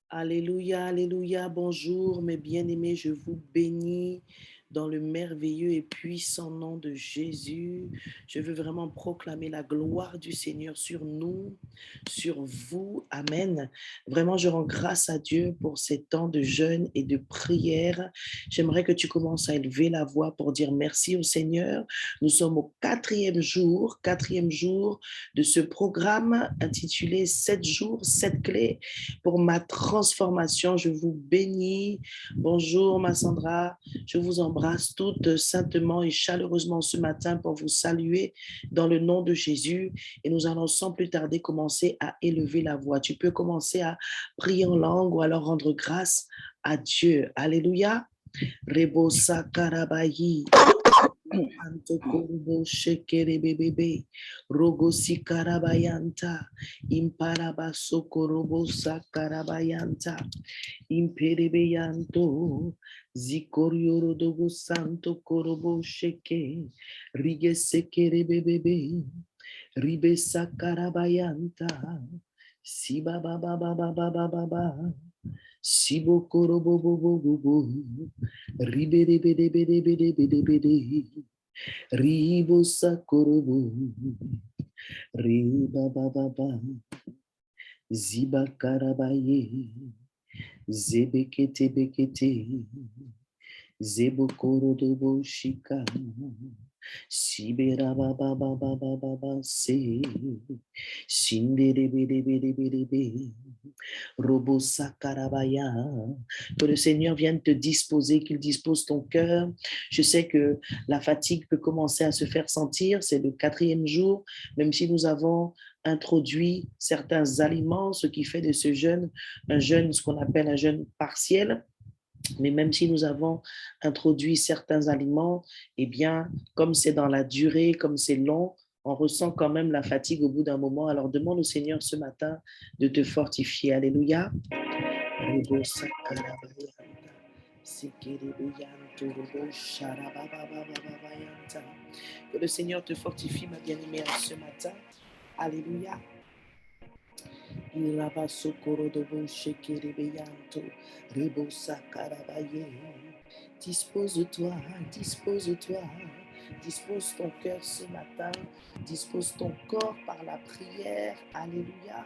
Alléluia, alléluia, bonjour mes bien-aimés, je vous bénis dans le merveilleux et puissant nom de Jésus. Je veux vraiment proclamer la gloire du Seigneur sur nous, sur vous. Amen. Vraiment, je rends grâce à Dieu pour ces temps de jeûne et de prière. J'aimerais que tu commences à élever la voix pour dire merci au Seigneur. Nous sommes au quatrième jour de ce programme intitulé 7 jours, 7 clés pour ma transformation. Je vous bénis. Bonjour, ma Sandra. Je vous embrasse toutes saintement et chaleureusement ce matin pour vous saluer dans le nom de Jésus. Et nous allons sans plus tarder commencer à élever la voix. Tu peux commencer à prier en langue ou alors rendre grâce à Dieu. Alléluia. Rebo sakarabayi. Anto kurubo shekere bebebe, rogo sikarabayanta, imparaba sokorobo sakarabayanta, imperebeyanto, zikorioro dogo santo korobo sheke, rige sekere bebebe, ribe sakarabayanta, siba baba baba baba baba. Sibo korobo bobo bobo, ribe de bede bede bede bede bede, ribo sakorobo, riba baba baba, ziba karabaye, zebekete bekete, zebo korodobo shika. Sibera baba baba baba baba se, sindere bede bede bede bede. Robo Sakarabaya. Que le Seigneur vienne te disposer, qu'il dispose ton cœur. Je sais que la fatigue peut commencer à se faire sentir. C'est le quatrième jour, même si nous avons introduit certains aliments, ce qui fait de ce jeûne un jeûne, ce qu'on appelle un jeûne partiel. Mais même si nous avons introduit certains aliments, eh bien, comme c'est dans la durée, comme c'est long, on ressent quand même la fatigue au bout d'un moment. Alors demande au Seigneur ce matin de te fortifier. Alléluia. Que le Seigneur te fortifie, ma bien-aimée, ce matin. Alléluia. Dispose-toi, dispose-toi, dispose ton cœur ce matin, dispose ton corps par la prière. Alléluia.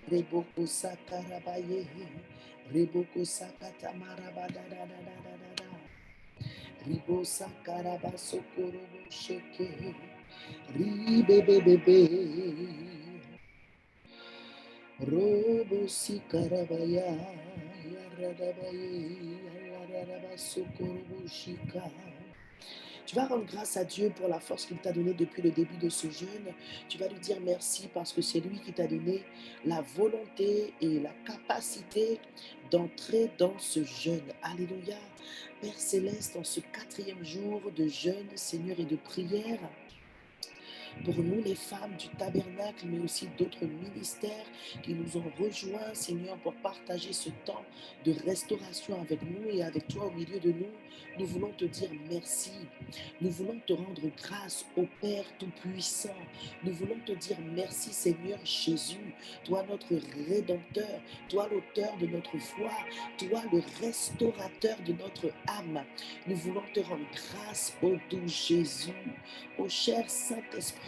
Reboko sakarabaye, reboko sakatamarabadadadadadada, ribo sakarabasokorobo sheke, ribebebebe. Robo si karabaya, yaradabaye, yaradabasokorobo shika. Tu vas rendre grâce à Dieu pour la force qu'il t'a donnée depuis le début de ce jeûne. Tu vas lui dire merci parce que c'est lui qui t'a donné la volonté et la capacité d'entrer dans ce jeûne. Alléluia. Père Céleste, en ce quatrième jour de jeûne, Seigneur, et de prière, pour nous les femmes du tabernacle, mais aussi d'autres ministères qui nous ont rejoints, Seigneur, pour partager ce temps de restauration avec nous et avec toi au milieu de nous. Nous voulons te dire merci. Nous voulons te rendre grâce au Père Tout-Puissant. Nous voulons te dire merci, Seigneur Jésus, toi notre Rédempteur, toi l'auteur de notre foi, toi le restaurateur de notre âme. Nous voulons te rendre grâce, ô doux Jésus, ô cher Saint-Esprit.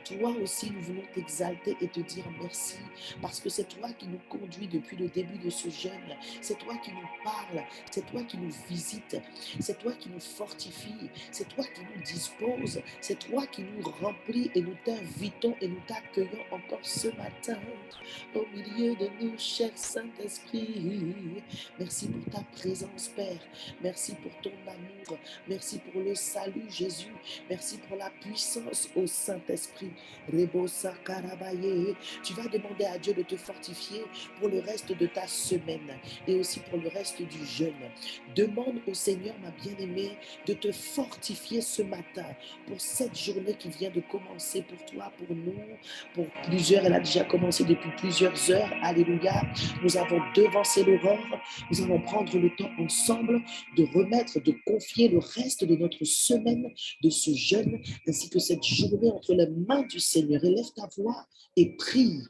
Toi aussi, nous voulons t'exalter et te dire merci, parce que c'est toi qui nous conduis depuis le début de ce jeûne. C'est toi qui nous parles, c'est toi qui nous visites, c'est toi qui nous fortifie, c'est toi qui nous dispose, c'est toi qui nous remplit et nous t'invitons et nous t'accueillons encore ce matin au milieu de nous, cher Saint-Esprit. Merci pour ta présence, Père. Merci pour ton amour. Merci pour le salut, Jésus. Merci pour la puissance au Saint-Esprit. Rebo Sakarabaye. Tu vas demander à Dieu de te fortifier pour le reste de ta semaine et aussi pour le reste du jeûne. Demande au Seigneur, ma bien-aimée, de te fortifier ce matin pour cette journée qui vient de commencer pour toi, pour nous, pour plusieurs. Elle a déjà commencé depuis plusieurs heures. Alléluia. Nous avons devancé l'aurore. Nous allons prendre le temps ensemble de remettre, de confier le reste de notre semaine, de ce jeûne, ainsi que cette journée entre entre les mains du Seigneur. Élève ta voix et prie.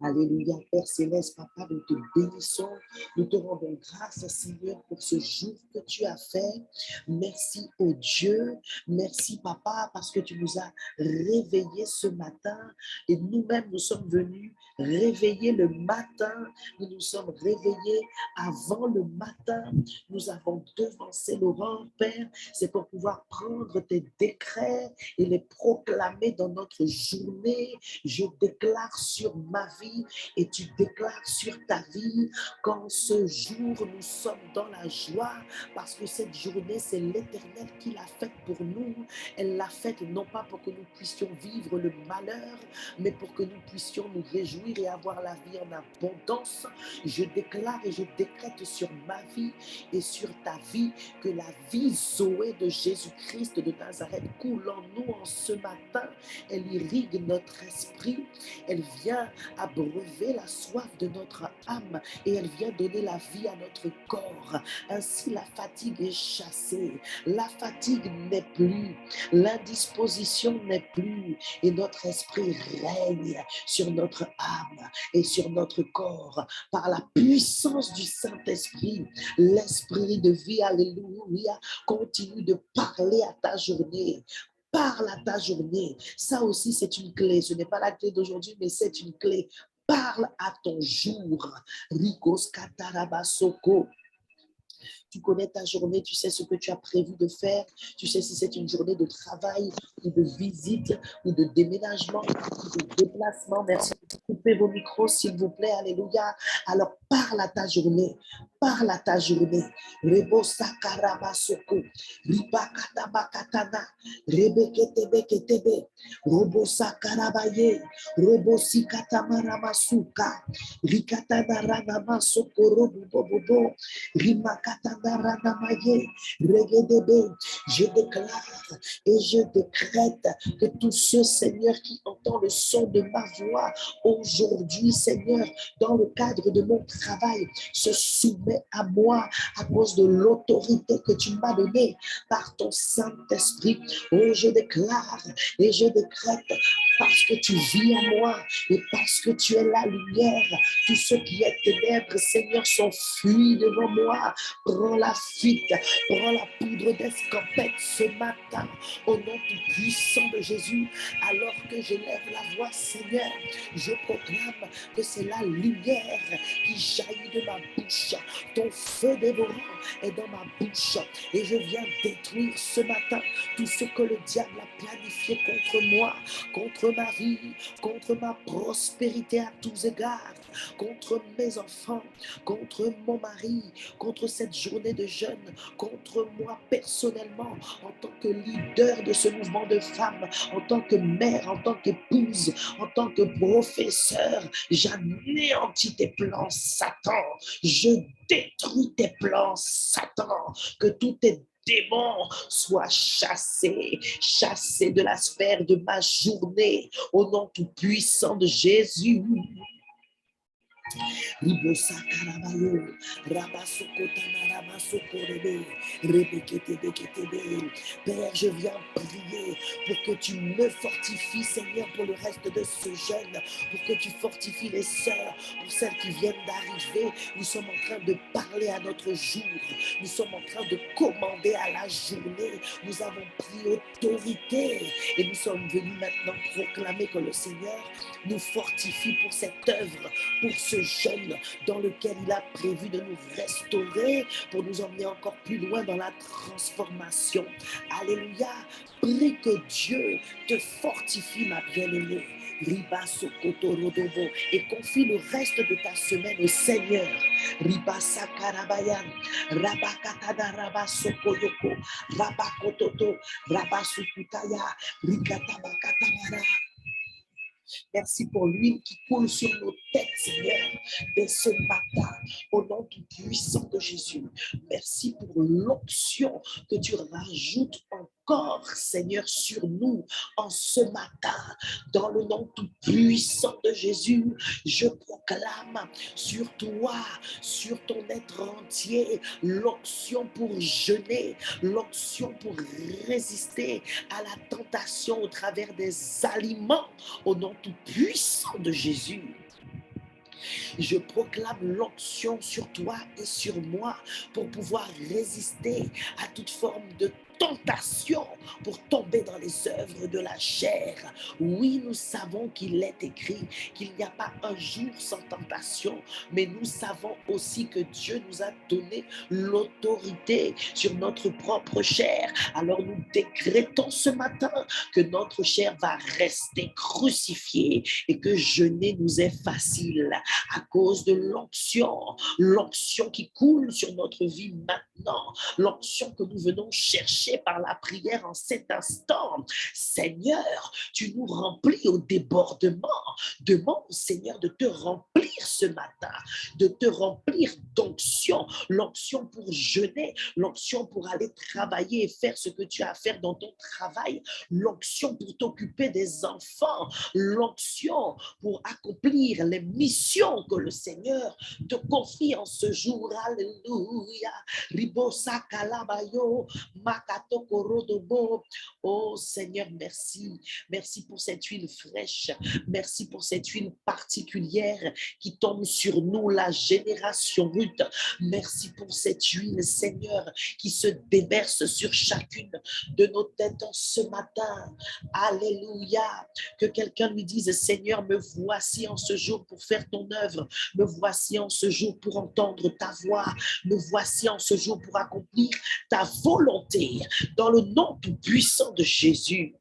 Alléluia, Père Céleste, Papa, nous te bénissons, nous te rendons grâce, Seigneur, pour ce jour que tu as fait. Merci, oh Dieu, merci, Papa, parce que tu nous as réveillés ce matin et nous-mêmes, nous sommes venus réveiller le matin, nous nous sommes réveillés avant le matin, nous avons devancé l'aurore, Père, c'est pour pouvoir prendre tes décrets et les proclamer dans notre journée. Je déclare sur ma vie et tu déclares sur ta vie qu'en ce jour, nous sommes dans la joie parce que cette journée, c'est l'Éternel qui l'a faite pour nous. Elle l'a faite non pas pour que nous puissions vivre le malheur, mais pour que nous puissions nous réjouir et avoir la vie en abondance. Je déclare et je décrète sur ma vie et sur ta vie que la vie Zoé de Jésus-Christ de Nazareth coule en nous en ce matin. Elle irrigue notre esprit. Elle vient abreuver la soif de notre âme et elle vient donner la vie à notre corps. Ainsi, la fatigue est chassée. La fatigue n'est plus. L'indisposition n'est plus. Et notre esprit règne sur notre âme et sur notre corps par la puissance du Saint-Esprit. L'esprit de vie, alléluia, continue de parler à ta journée. Parle à ta journée. Ça aussi, c'est une clé. Ce n'est pas la clé d'aujourd'hui, mais c'est une clé. Parle à ton jour. Rikos katarabasoko. Tu connais ta journée, tu sais ce que tu as prévu de faire, tu sais si c'est une journée de travail ou de visite ou de déménagement ou de déplacement. Merci de couper vos micros, s'il vous plaît. Alléluia. Alors, parle à ta journée. Parle à ta journée. Rebo sakarabasoko. Ribakatabakatana. Rebeketebeketebe. Robo sakarabaye. Robo sikatamaramasuka. Rikatanaranamaso robo. Je déclare et je décrète que tous ceux, Seigneur, qui entendent le son de ma voix aujourd'hui, Seigneur, dans le cadre de mon travail, se soumet à moi à cause de l'autorité que tu m'as donnée par ton Saint-Esprit. Oh, je déclare et je décrète parce que tu vis en moi et parce que tu es la lumière. Tout ce qui est ténèbres, Seigneur, s'enfuit devant moi. Prends la fuite, prends la poudre d'escampette ce matin au nom tout puissant de Jésus. Alors que je lève la voix, Seigneur, je proclame que c'est la lumière qui jaillit de ma bouche. Ton feu dévorant est dans ma bouche et je viens détruire ce matin tout ce que le diable a planifié contre moi, contre ma vie, contre ma prospérité à tous égards, contre mes enfants, contre mon mari, contre cette journée de jeûne, contre moi personnellement, en tant que leader de ce mouvement de femmes, en tant que mère, en tant qu'épouse, en tant que professeur. J'anéantis tes plans, Satan. Je détruis tes plans, Satan. Que tous tes démons soient chassés de la sphère de ma journée, au nom tout puissant de Jésus. Père, je viens prier pour que tu me fortifies, Seigneur, pour le reste de ce jeûne, pour que tu fortifies les sœurs, pour celles qui viennent d'arriver. Nous sommes en train de parler à notre jour, nous sommes en train de commander à la journée. Nous avons pris autorité et nous sommes venus maintenant proclamer que le Seigneur nous fortifie pour cette œuvre, pour ce jeûne dans lequel il a prévu de nous restaurer pour nous emmener encore plus loin dans la transformation. Alléluia. Prie que Dieu te fortifie, ma bien-aimée. Riba Sokotorodobo, et confie le reste de ta semaine au Seigneur. Riba Sakarabayan, Rabakatana Raba Sokoyoko, Rabakototo, Rabasukutaya, Rikatabakatamara. Merci pour l'huile qui coule sur nos têtes, Seigneur, dès ce matin, au nom tout puissant de Jésus. Merci pour l'onction que tu rajoutes encore encore, Seigneur, sur nous en ce matin. Dans le nom tout puissant de Jésus, je proclame sur toi, sur ton être entier, l'onction pour jeûner, l'onction pour résister à la tentation au travers des aliments, au nom tout puissant de Jésus. Je proclame l'onction sur toi et sur moi pour pouvoir résister à toute forme de tentation, pour tomber dans les œuvres de la chair. Oui, nous savons qu'il est écrit qu'il n'y a pas un jour sans tentation, mais nous savons aussi que Dieu nous a donné l'autorité sur notre propre chair. Alors nous décrétons ce matin que notre chair va rester crucifiée et que jeûner nous est facile à cause de l'onction qui coule sur notre vie maintenant, l'onction que nous venons chercher par la prière en cet instant. Seigneur, tu nous remplis au débordement. Demande, Seigneur, de te remplir ce matin, de te remplir d'onction, l'onction pour jeûner, l'onction pour aller travailler et faire ce que tu as à faire dans ton travail, l'onction pour t'occuper des enfants, l'onction pour accomplir les missions que le Seigneur te confie en ce jour. Alléluia. Ribosa kalabayo, makato korodobo. Oh Seigneur, merci. Merci pour cette huile fraîche. Merci pour cette huile particulière qui tombe sur nous, la génération Ruth. Merci pour cette huile, Seigneur, qui se déverse sur chacune de nos têtes en ce matin. Alléluia. Que quelqu'un lui dise, Seigneur, me voici en ce jour pour faire ton œuvre. Me voici en ce jour pour entendre ta voix. Me voici en ce jour pour accomplir ta volonté. Dans le nom tout puissant de Jésus.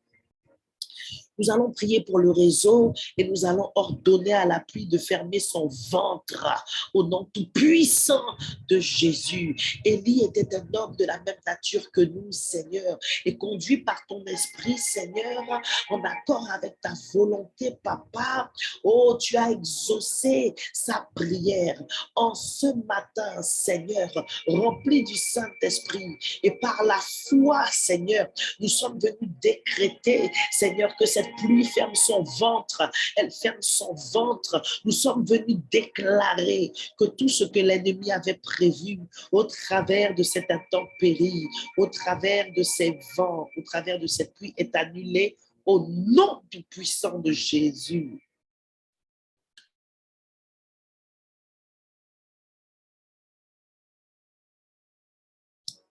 Nous allons prier pour le réseau et nous allons ordonner à la pluie de fermer son ventre au nom tout puissant de Jésus. Élie était un homme de la même nature que nous, Seigneur, et conduit par ton esprit, Seigneur, en accord avec ta volonté, Papa. Oh, tu as exaucé sa prière en ce matin, Seigneur, rempli du Saint-Esprit. Et par la foi, Seigneur, nous sommes venus décréter, Seigneur, que cette pluie ferme son ventre, elle ferme son ventre. Nous sommes venus déclarer que tout ce que l'ennemi avait prévu au travers de cette intempérie, au travers de ces vents, au travers de cette pluie est annulé au nom du puissant de Jésus.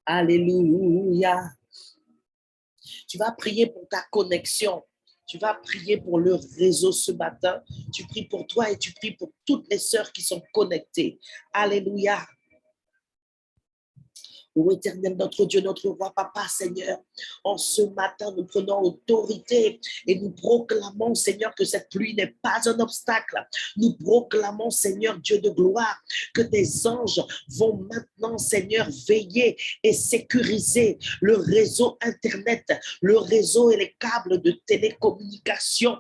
Alléluia. Tu vas prier pour ta connexion. Tu vas prier pour le réseau ce matin. Tu pries pour toi et tu pries pour toutes les sœurs qui sont connectées. Alléluia. Ô éternel, notre Dieu, notre roi, papa, Seigneur, en ce matin, nous prenons autorité et nous proclamons, Seigneur, que cette pluie n'est pas un obstacle. Nous proclamons, Seigneur, Dieu de gloire, que tes anges vont maintenant, Seigneur, veiller et sécuriser le réseau Internet, le réseau et les câbles de télécommunication.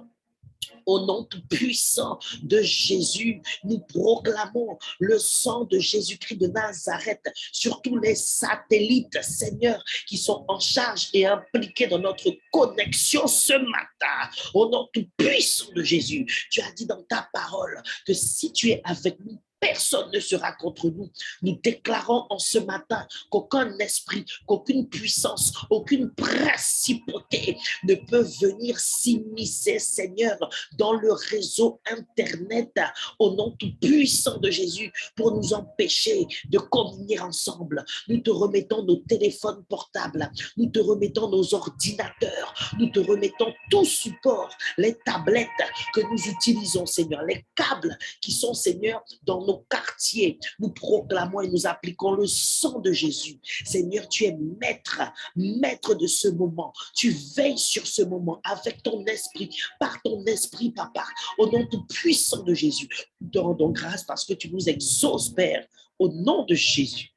Au nom tout puissant de Jésus, nous proclamons le sang de Jésus-Christ de Nazareth sur tous les satellites, Seigneur, qui sont en charge et impliqués dans notre connexion ce matin. Au nom tout puissant de Jésus, tu as dit dans ta parole que si tu es avec nous, personne ne sera contre nous. Nous déclarons en ce matin qu'aucun esprit, qu'aucune puissance, aucune principauté ne peut venir s'immiscer, Seigneur, dans le réseau Internet au nom tout puissant de Jésus pour nous empêcher de communier ensemble. Nous te remettons nos téléphones portables, nous te remettons nos ordinateurs, nous te remettons tout support, les tablettes que nous utilisons, Seigneur, les câbles qui sont, Seigneur, dans nos quartiers. Nous proclamons et nous appliquons le sang de Jésus. Seigneur, tu es maître de ce moment. Tu veilles sur ce moment avec ton esprit, par ton esprit, Papa, au nom tout puissant de Jésus. Nous te rendons grâce parce que tu nous exauces, Père, au nom de Jésus.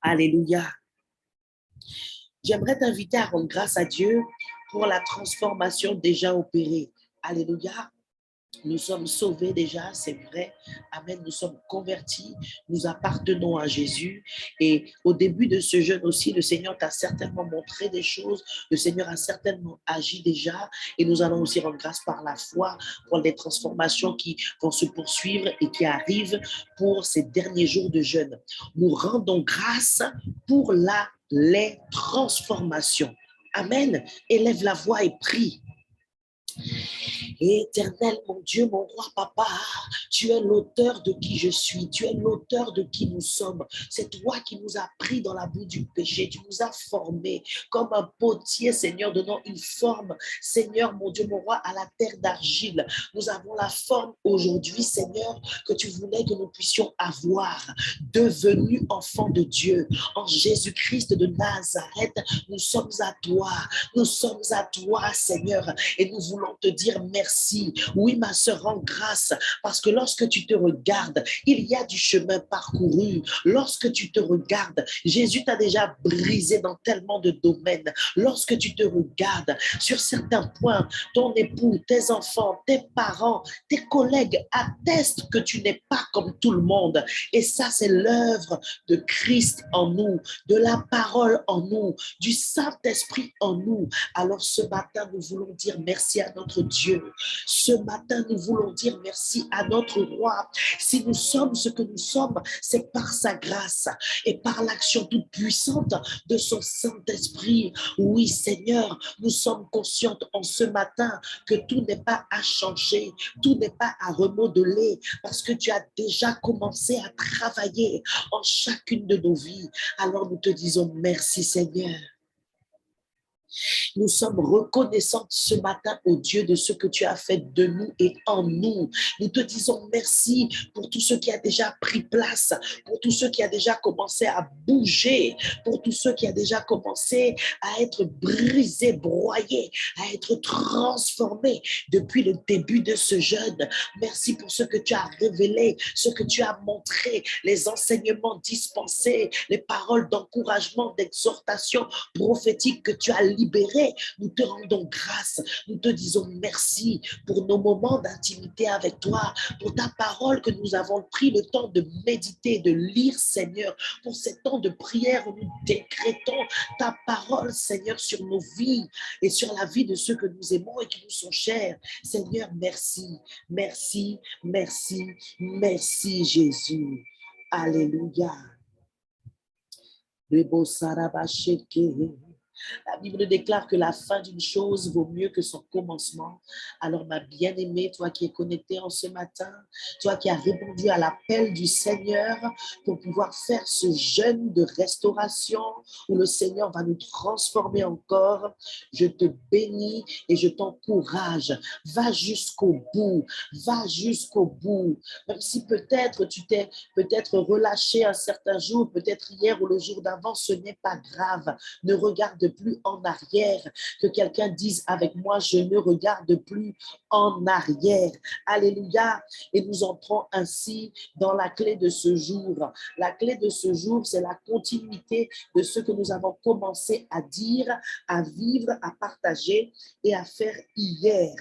Alléluia. J'aimerais t'inviter à rendre grâce à Dieu pour la transformation déjà opérée. Alléluia. Nous sommes sauvés déjà, c'est vrai. Amen. Nous sommes convertis. Nous appartenons à Jésus. Et au début de ce jeûne aussi, le Seigneur t'a certainement montré des choses. Le Seigneur a certainement agi déjà. Et nous allons aussi rendre grâce par la foi pour les transformations qui vont se poursuivre et qui arrivent pour ces derniers jours de jeûne. Nous rendons grâce pour les transformations. Amen. Élève la voix et prie. Éternel, mon Dieu, mon roi, papa, tu es l'auteur de qui je suis, tu es l'auteur de qui nous sommes. C'est toi qui nous as pris dans la boue du péché, tu nous as formés comme un potier, Seigneur, donnant une forme, Seigneur, mon Dieu, mon roi, à la terre d'argile. Nous avons la forme aujourd'hui, Seigneur, que tu voulais que nous puissions avoir, devenus enfants de Dieu. En Jésus-Christ de Nazareth, nous sommes à toi, Seigneur, et nous voulons te dire merci. Oui, ma sœur, rends grâce, parce que lorsque tu te regardes, il y a du chemin parcouru. Lorsque tu te regardes, Jésus t'a déjà brisé dans tellement de domaines. Lorsque tu te regardes, sur certains points, ton époux, tes enfants, tes parents, tes collègues attestent que tu n'es pas comme tout le monde. Et ça, c'est l'œuvre de Christ en nous, de la parole en nous, du Saint-Esprit en nous. Alors ce matin, nous voulons dire merci à notre Dieu. Ce matin, nous voulons dire merci à notre roi. Si nous sommes ce que nous sommes, c'est par sa grâce et par l'action toute puissante de son Saint-Esprit. Oui, Seigneur, nous sommes conscientes en ce matin que tout n'est pas à changer, tout n'est pas à remodeler, parce que tu as déjà commencé à travailler en chacune de nos vies. Alors nous te disons merci, Seigneur. Nous sommes reconnaissants ce matin au Dieu de ce que tu as fait de nous et en nous. Nous te disons merci pour tout ce qui a déjà pris place, pour tout ce qui a déjà commencé à bouger, pour tout ce qui a déjà commencé à être brisé, broyé, à être transformé depuis le début de ce jeûne. Merci pour ce que tu as révélé, ce que tu as montré, les enseignements dispensés, les paroles d'encouragement, d'exhortation prophétique que tu as libéré. Nous te rendons grâce. Nous te disons merci pour nos moments d'intimité avec toi, pour ta parole que nous avons pris le temps de méditer, de lire, Seigneur, pour ces temps de prière où nous décrétons ta parole, Seigneur, sur nos vies et sur la vie de ceux que nous aimons et qui nous sont chers. Seigneur, merci, merci, merci, merci, Jésus. Alléluia. La Bible déclare que la fin d'une chose vaut mieux que son commencement. Alors, ma bien-aimée, toi qui es connectée en ce matin, toi qui as répondu à l'appel du Seigneur pour pouvoir faire ce jeûne de restauration où le Seigneur va nous transformer encore, je te bénis et je t'encourage. Va jusqu'au bout, va jusqu'au bout. Même si peut-être tu t'es peut-être relâché un certain jour, peut-être hier ou le jour d'avant, ce n'est pas grave. Ne regarde plus en arrière. Que quelqu'un dise avec moi, je ne regarde plus en arrière. Alléluia. Et nous entrons ainsi dans la clé de ce jour. La clé de ce jour, c'est la continuité de ce que nous avons commencé à dire, à vivre, à partager et à faire hier.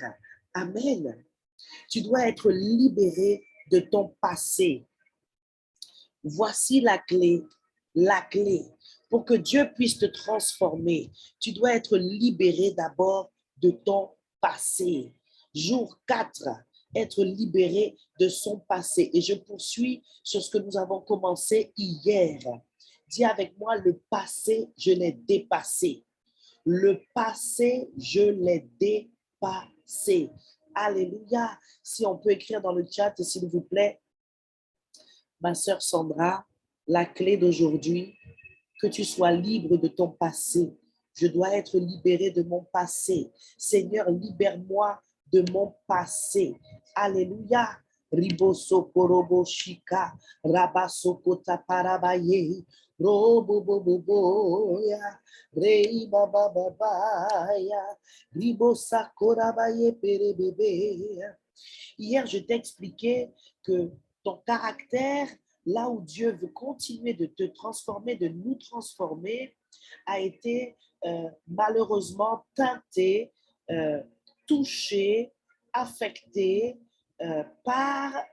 Amen. Tu dois être libéré de ton passé. Voici la clé. La clé. Pour que Dieu puisse te transformer, tu dois être libéré d'abord de ton passé. Jour 4, être libéré de son passé. Et je poursuis sur ce que nous avons commencé hier. Dis avec moi, le passé, je l'ai dépassé. Le passé, je l'ai dépassé. Alléluia. Si on peut écrire dans le chat, s'il vous plaît, ma sœur Sandra, la clé d'aujourd'hui, que tu sois libre de ton passé. Je dois être libéré de mon passé. Seigneur, libère-moi de mon passé. Alléluia. Riboso korobo shika, rabasoko taparabaye, robo boboboya, rei bababaya, ribosa korabaye perebebe. Hier, je t'ai expliqué que ton caractère, là où Dieu veut continuer de te transformer, de nous transformer, a été malheureusement teinté, touché, affecté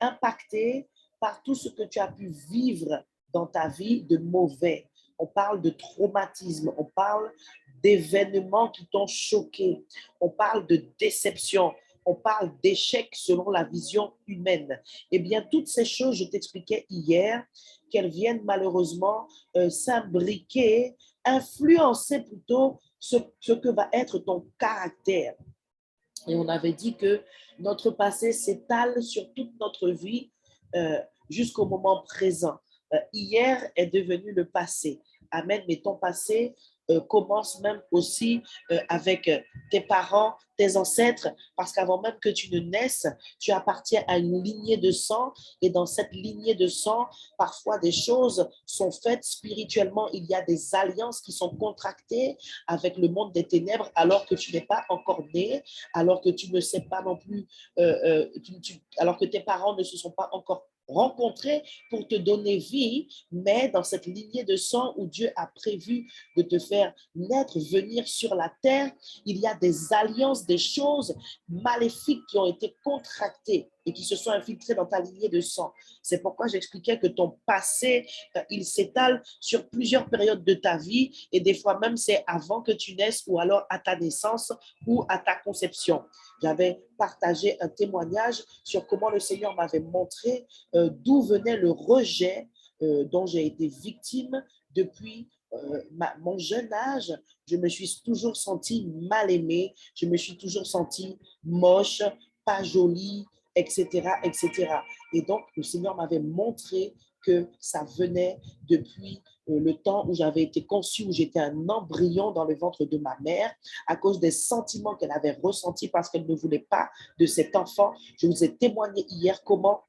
impacté par tout ce que tu as pu vivre dans ta vie de mauvais. On parle de traumatisme, on parle d'événements qui t'ont choqué, on parle de déception, on parle d'échec selon la vision humaine. Eh bien, toutes ces choses, je t'expliquais hier, qu'elles viennent malheureusement s'imbriquer, influencer plutôt ce que va être ton caractère. Et on avait dit que notre passé s'étale sur toute notre vie jusqu'au moment présent. Hier est devenu le passé. Amen. Mais ton passé commence même aussi avec tes parents, tes ancêtres, parce qu'avant même que tu ne naisses, tu appartiens à une lignée de sang. Et dans cette lignée de sang, parfois des choses sont faites spirituellement. Il y a des alliances qui sont contractées avec le monde des ténèbres alors que tu n'es pas encore né, alors que tu ne sais pas non plus, alors que tes parents ne se sont pas encore rencontrés pour te donner vie, mais dans cette lignée de sang où Dieu a prévu de te faire naître, venir sur la terre, il y a des alliances, des choses maléfiques qui ont été contractées et qui se sont infiltrées dans ta lignée de sang. C'est pourquoi j'expliquais que ton passé, il s'étale sur plusieurs périodes de ta vie et des fois même c'est avant que tu naisses ou alors à ta naissance ou à ta conception. J'avais partagé un témoignage sur comment le Seigneur m'avait montré d'où venait le rejet dont j'ai été victime depuis mon jeune âge. Je me suis toujours sentie mal aimée, je me suis toujours sentie moche, pas jolie, etc., etc. Et donc, le Seigneur m'avait montré que ça venait depuis le temps où j'avais été conçue, où j'étais un embryon dans le ventre de ma mère, à cause des sentiments qu'elle avait ressentis parce qu'elle ne voulait pas de cet enfant. Je vous ai témoigné hier comment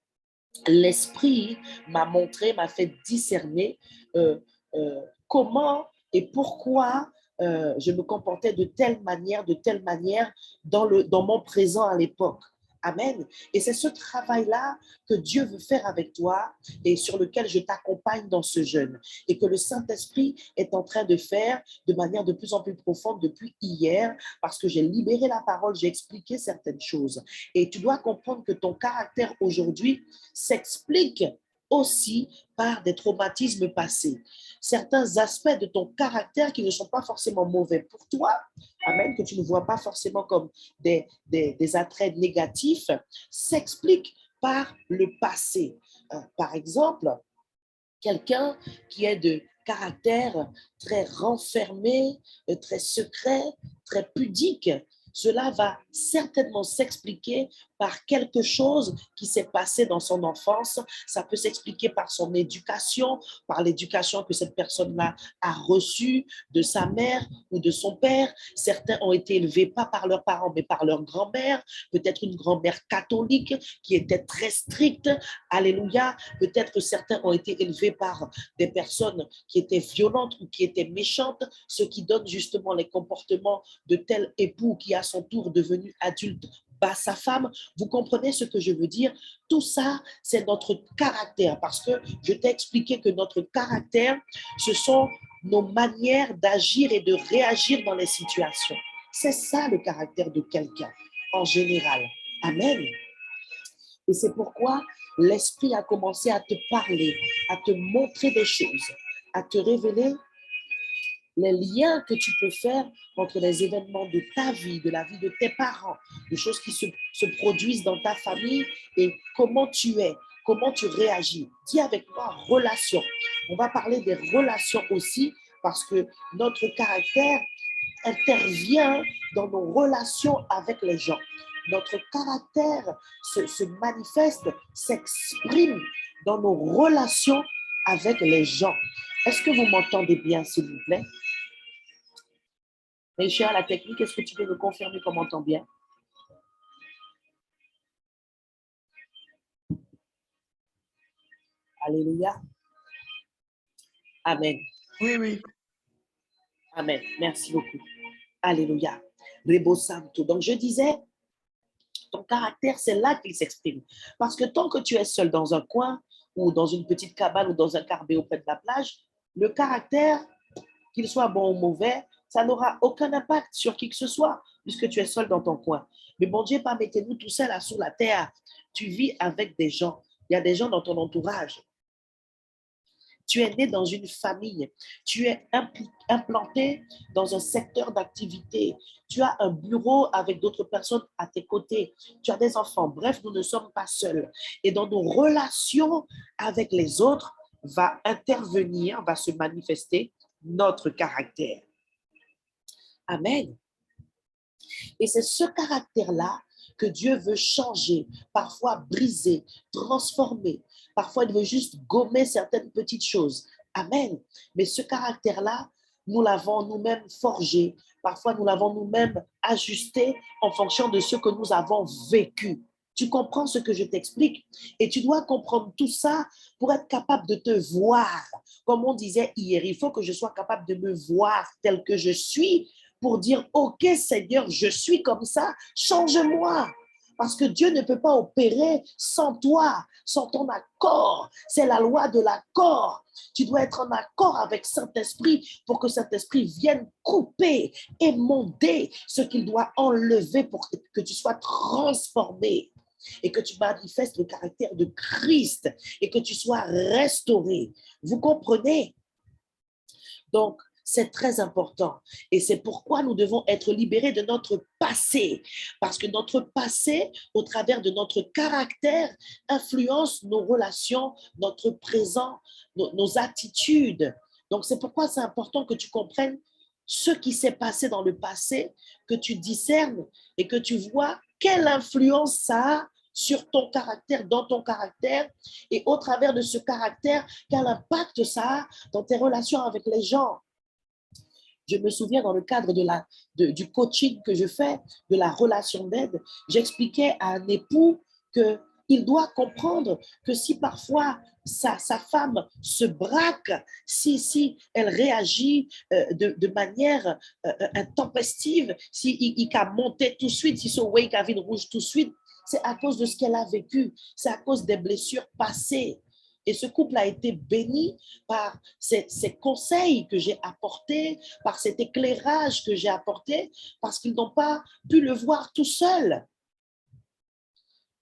l'esprit m'a montré, m'a fait discerner comment et pourquoi je me comportais de telle manière dans mon présent à l'époque. Amen. Et c'est ce travail-là que Dieu veut faire avec toi et sur lequel je t'accompagne dans ce jeûne et que le Saint-Esprit est en train de faire de manière de plus en plus profonde depuis hier parce que j'ai libéré la parole, j'ai expliqué certaines choses. Et tu dois comprendre que ton caractère aujourd'hui s'explique aussi par des traumatismes passés. Certains aspects de ton caractère qui ne sont pas forcément mauvais pour toi, amen, que tu ne vois pas forcément comme des attraits négatifs, s'expliquent par le passé. Par exemple, quelqu'un qui est de caractère très renfermé, très secret, très pudique, cela va certainement s'expliquer par quelque chose qui s'est passé dans son enfance. Ça peut s'expliquer par son éducation, par l'éducation que cette personne-là a reçue de sa mère ou de son père. Certains ont été élevés pas par leurs parents, mais par leur grand-mère, peut-être une grand-mère catholique qui était très stricte. Alléluia. Peut-être que certains ont été élevés par des personnes qui étaient violentes ou qui étaient méchantes, ce qui donne justement les comportements de tel époux qui à son tour devenu adulte bat sa femme. Vous comprenez ce que je veux dire? Tout ça, c'est notre caractère parce que je t'ai expliqué que notre caractère, ce sont nos manières d'agir et de réagir dans les situations. C'est ça le caractère de quelqu'un en général. Amen. Et c'est pourquoi l'Esprit a commencé à te parler, à te montrer des choses, à te révéler les liens que tu peux faire entre les événements de ta vie, de la vie de tes parents, des choses qui se produisent dans ta famille et comment tu es, comment tu réagis. Dis avec moi relation. On va parler des relations aussi parce que notre caractère intervient dans nos relations avec les gens. Notre caractère se manifeste, s'exprime dans nos relations avec les gens. Est-ce que vous m'entendez bien, s'il vous plaît? Richard, la technique, est-ce que tu peux me confirmer qu'on m'entend bien? Alléluia. Amen. Oui, oui. Amen. Merci beaucoup. Alléluia. Rebo Santo. Donc, je disais, ton caractère, c'est là qu'il s'exprime. Parce que tant que tu es seul dans un coin ou dans une petite cabane ou dans un carbet auprès de la plage, le caractère, qu'il soit bon ou mauvais, ça n'aura aucun impact sur qui que ce soit, puisque tu es seul dans ton coin. Mais bon Dieu, pas mettez-nous tout seul là sur la terre Tu vis avec des gens. Il y a des gens dans ton entourage. Tu es né dans une famille. Tu es implanté dans un secteur d'activité. Tu as un bureau avec d'autres personnes à tes côtés. Tu as des enfants. Bref, nous ne sommes pas seuls. Et dans nos relations avec les autres, va intervenir, va se manifester notre caractère. Amen. Et c'est ce caractère-là que Dieu veut changer, parfois briser, transformer. Parfois, il veut juste gommer certaines petites choses. Amen. Mais ce caractère-là, nous l'avons nous-mêmes forgé. Parfois, nous l'avons nous-mêmes ajusté en fonction de ce que nous avons vécu. Tu comprends ce que je t'explique? Et tu dois comprendre tout ça pour être capable de te voir. Comme on disait hier, il faut que je sois capable de me voir tel que je suis pour dire, OK Seigneur, je suis comme ça, change-moi. Parce que Dieu ne peut pas opérer sans toi, sans ton accord. C'est la loi de l'accord. Tu dois être en accord avec Saint-Esprit pour que Saint-Esprit vienne couper, émonder ce qu'il doit enlever pour que tu sois transformé et que tu manifestes le caractère de Christ et que tu sois restauré. Vous comprenez? Donc, c'est très important. Et c'est pourquoi nous devons être libérés de notre passé. Parce que notre passé, au travers de notre caractère, influence nos relations, notre présent, nos attitudes. Donc, c'est pourquoi c'est important que tu comprennes ce qui s'est passé dans le passé, que tu discernes et que tu vois quelle influence ça a sur ton caractère, dans ton caractère, et au travers de ce caractère, quel impact ça a dans tes relations avec les gens. Je me souviens dans le cadre du coaching que je fais, de la relation d'aide, j'expliquais à un époux qu'il doit comprendre que si parfois sa femme se braque, si elle réagit de manière intempestive, si il a monté tout de suite, si son wake a vu rouge tout de suite, c'est à cause de ce qu'elle a vécu, c'est à cause des blessures passées. Et ce couple a été béni par ces conseils que j'ai apportés, par cet éclairage que j'ai apporté, parce qu'ils n'ont pas pu le voir tout seuls.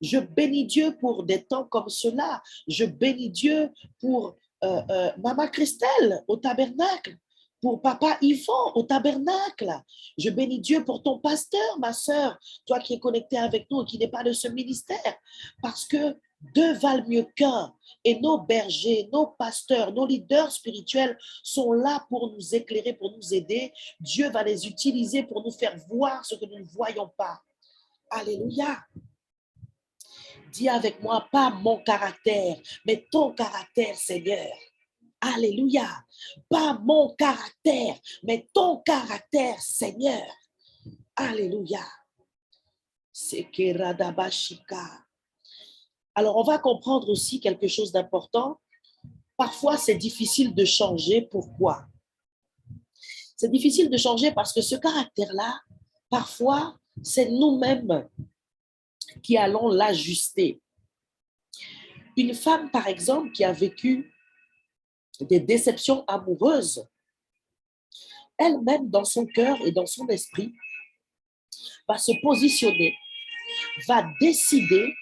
Je bénis Dieu pour des temps comme cela. Je bénis Dieu pour Maman Christelle au tabernacle, pour Papa Yvon au tabernacle. Je bénis Dieu pour ton pasteur, ma sœur, toi qui es connecté avec nous et qui n'est pas de ce ministère, parce que deux valent mieux qu'un. Et nos bergers, nos pasteurs, nos leaders spirituels sont là pour nous éclairer, pour nous aider. Dieu va les utiliser pour nous faire voir ce que nous ne voyons pas. Alléluia. Dis avec moi, pas mon caractère, mais ton caractère, Seigneur. Alléluia. Pas mon caractère, mais ton caractère, Seigneur. Alléluia. Alors, on va comprendre aussi quelque chose d'important. Parfois, c'est difficile de changer. Pourquoi? C'est difficile de changer parce que ce caractère-là, parfois, c'est nous-mêmes qui allons l'ajuster. Une femme, par exemple, qui a vécu des déceptions amoureuses, elle-même, dans son cœur et dans son esprit, va se positionner, va décider